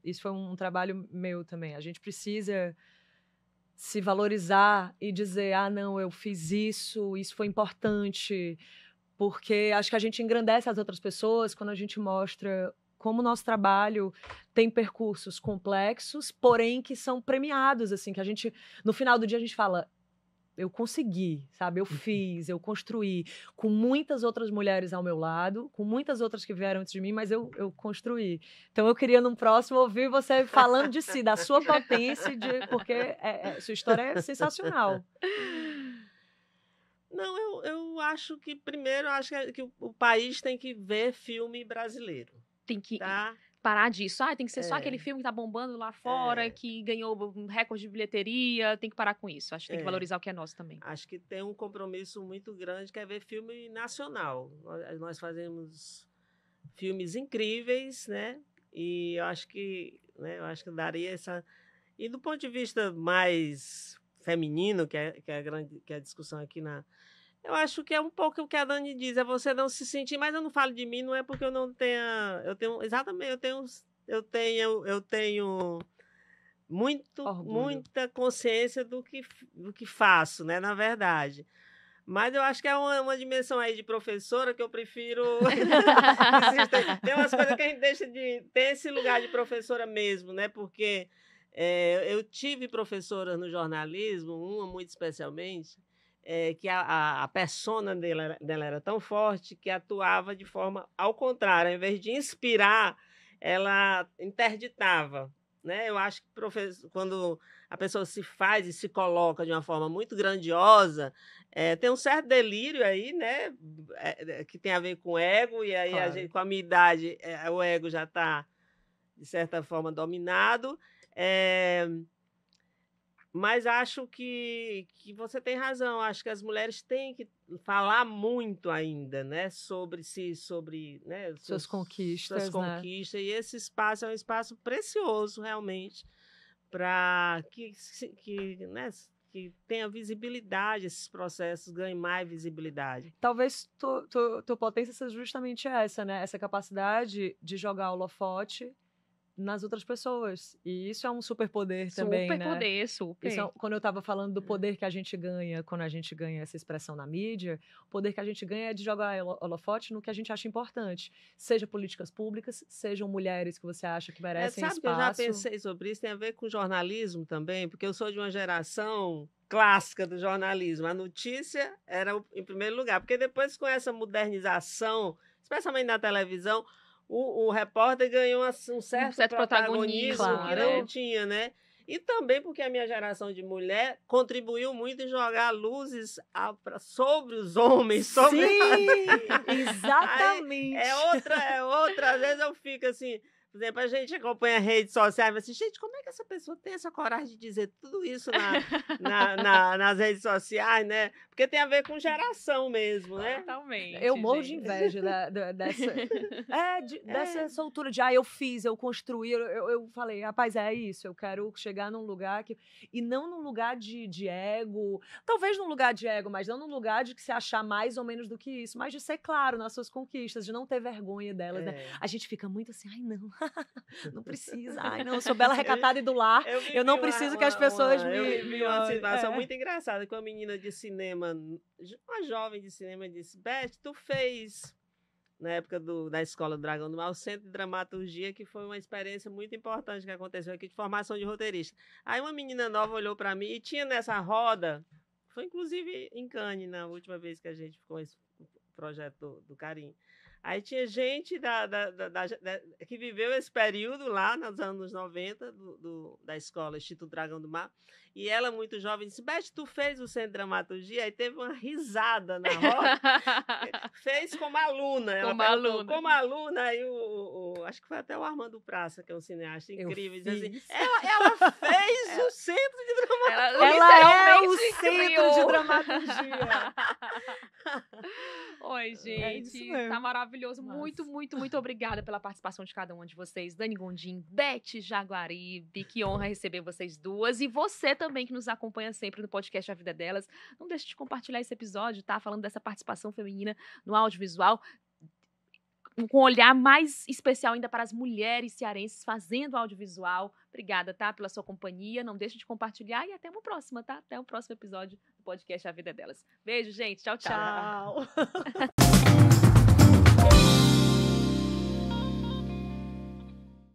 isso foi um trabalho meu também. A gente precisa se valorizar e dizer, não, eu fiz isso foi importante, porque acho que a gente engrandece as outras pessoas quando a gente mostra como o nosso trabalho tem percursos complexos, porém que são premiados, assim, que a gente, no final do dia, a gente fala, eu consegui, sabe? Eu fiz, eu construí, com muitas outras mulheres ao meu lado, com muitas outras que vieram antes de mim, mas eu construí. Então, eu queria, num próximo, ouvir você falando de si, da sua potência, porque sua história é sensacional. Não, eu acho que, primeiro, que o país tem que ver filme brasileiro, Tem que tá? parar disso. Tem que ser só aquele filme que tá bombando lá fora, que ganhou um recorde de bilheteria. Tem que parar com isso. Acho que tem que valorizar o que é nosso também. Acho que tem um compromisso muito grande, que é ver filme nacional. Nós fazemos filmes incríveis, né? E eu acho que daria essa... E do ponto de vista mais feminino, que é a discussão aqui eu acho que é um pouco o que a Dani diz, é você não se sentir, mas eu não falo de mim, não é porque eu não tenha, eu tenho muita consciência do que faço, né, na verdade. Mas eu acho que é uma dimensão aí de professora que eu prefiro. Tem umas coisas que a gente deixa de ter esse lugar de professora mesmo, né? Porque eu tive professoras no jornalismo, uma muito especialmente, que a persona dela era tão forte que atuava de forma ao contrário. Ao invés de inspirar, ela interditava. Né? Eu acho que quando a pessoa se faz e se coloca de uma forma muito grandiosa, tem um certo delírio aí, né? Que tem a ver com ego, e aí Claro. com a minha idade, o ego já está, de certa forma, dominado. Mas acho que você tem razão. Acho que as mulheres têm que falar muito ainda, né, sobre né, suas conquistas, né? E esse espaço é um espaço precioso, realmente, para né, que tenha visibilidade, esses processos ganhem mais visibilidade. Talvez tua potência seja justamente essa, né? Essa capacidade de jogar holofote nas outras pessoas. E isso é um superpoder também, né? Superpoder, super. Isso quando eu estava falando do poder que a gente ganha quando a gente ganha essa expressão na mídia, o poder que a gente ganha é de jogar holofote no que a gente acha importante. Seja políticas públicas, sejam mulheres que você acha que merecem sabe espaço. Que eu já pensei sobre isso, tem a ver com jornalismo também, porque eu sou de uma geração clássica do jornalismo. A notícia era em primeiro lugar, porque depois com essa modernização, especialmente na televisão, o repórter ganhou um certo protagonismo claro, que não tinha, né? E também porque a minha geração de mulher contribuiu muito em jogar luzes sobre os homens. Sim, exatamente. Aí, outra. Às vezes eu fico assim... Por exemplo, a gente acompanha redes sociais e assim, gente, como é que essa pessoa tem essa coragem de dizer tudo isso nas redes sociais, né? Porque tem a ver com geração mesmo, né? Totalmente. Eu morro de inveja dessa soltura de, eu fiz, eu construí, eu falei, rapaz, é isso, eu quero chegar num lugar que... E não num lugar de ego, talvez num lugar de ego, mas não num lugar de que se achar mais ou menos do que isso, mas de ser claro nas suas conquistas, de não ter vergonha delas, né? A gente fica muito assim, não... Não precisa. Eu sou bela, recatada e do lar. Eu não preciso que as pessoas me... Eu vi uma situação muito engraçada com uma menina de cinema, uma jovem de cinema, disse, Beth, tu fez, na época da Escola do Dragão do Mar, o Centro de Dramaturgia, que foi uma experiência muito importante que aconteceu aqui, de formação de roteirista. Aí uma menina nova olhou para mim e tinha nessa roda, foi inclusive em Cannes, na última vez que a gente ficou esse projeto do Carim. Aí tinha gente que viveu esse período lá nos anos 90 da escola Instituto Dragão do Mar. E ela, muito jovem, disse, Beth, tu fez o Centro de Dramaturgia? Aí teve uma risada na roda. Fez como aluna. Como aluna. Aí acho que foi até o Armando Praça, que é um cineasta incrível. Diz assim, ela fez o Centro de Dramaturgia. Ela é o Centro de Dramaturgia. Oi, gente. Tá maravilhoso. Nossa. Muito, muito, muito obrigada pela participação de cada uma de vocês. Dani Gondim, Beth Jaguaribe, que honra receber vocês duas. E você também que nos acompanha sempre no podcast A Vida Delas. Não deixe de compartilhar esse episódio, tá? Falando dessa participação feminina no audiovisual, com um olhar mais especial ainda para as mulheres cearenses fazendo audiovisual. Obrigada, tá? Pela sua companhia. Não deixe de compartilhar e até uma próxima, tá? Até o próximo episódio do podcast A Vida Delas. Beijo, gente. Tchau, tchau. Tchau.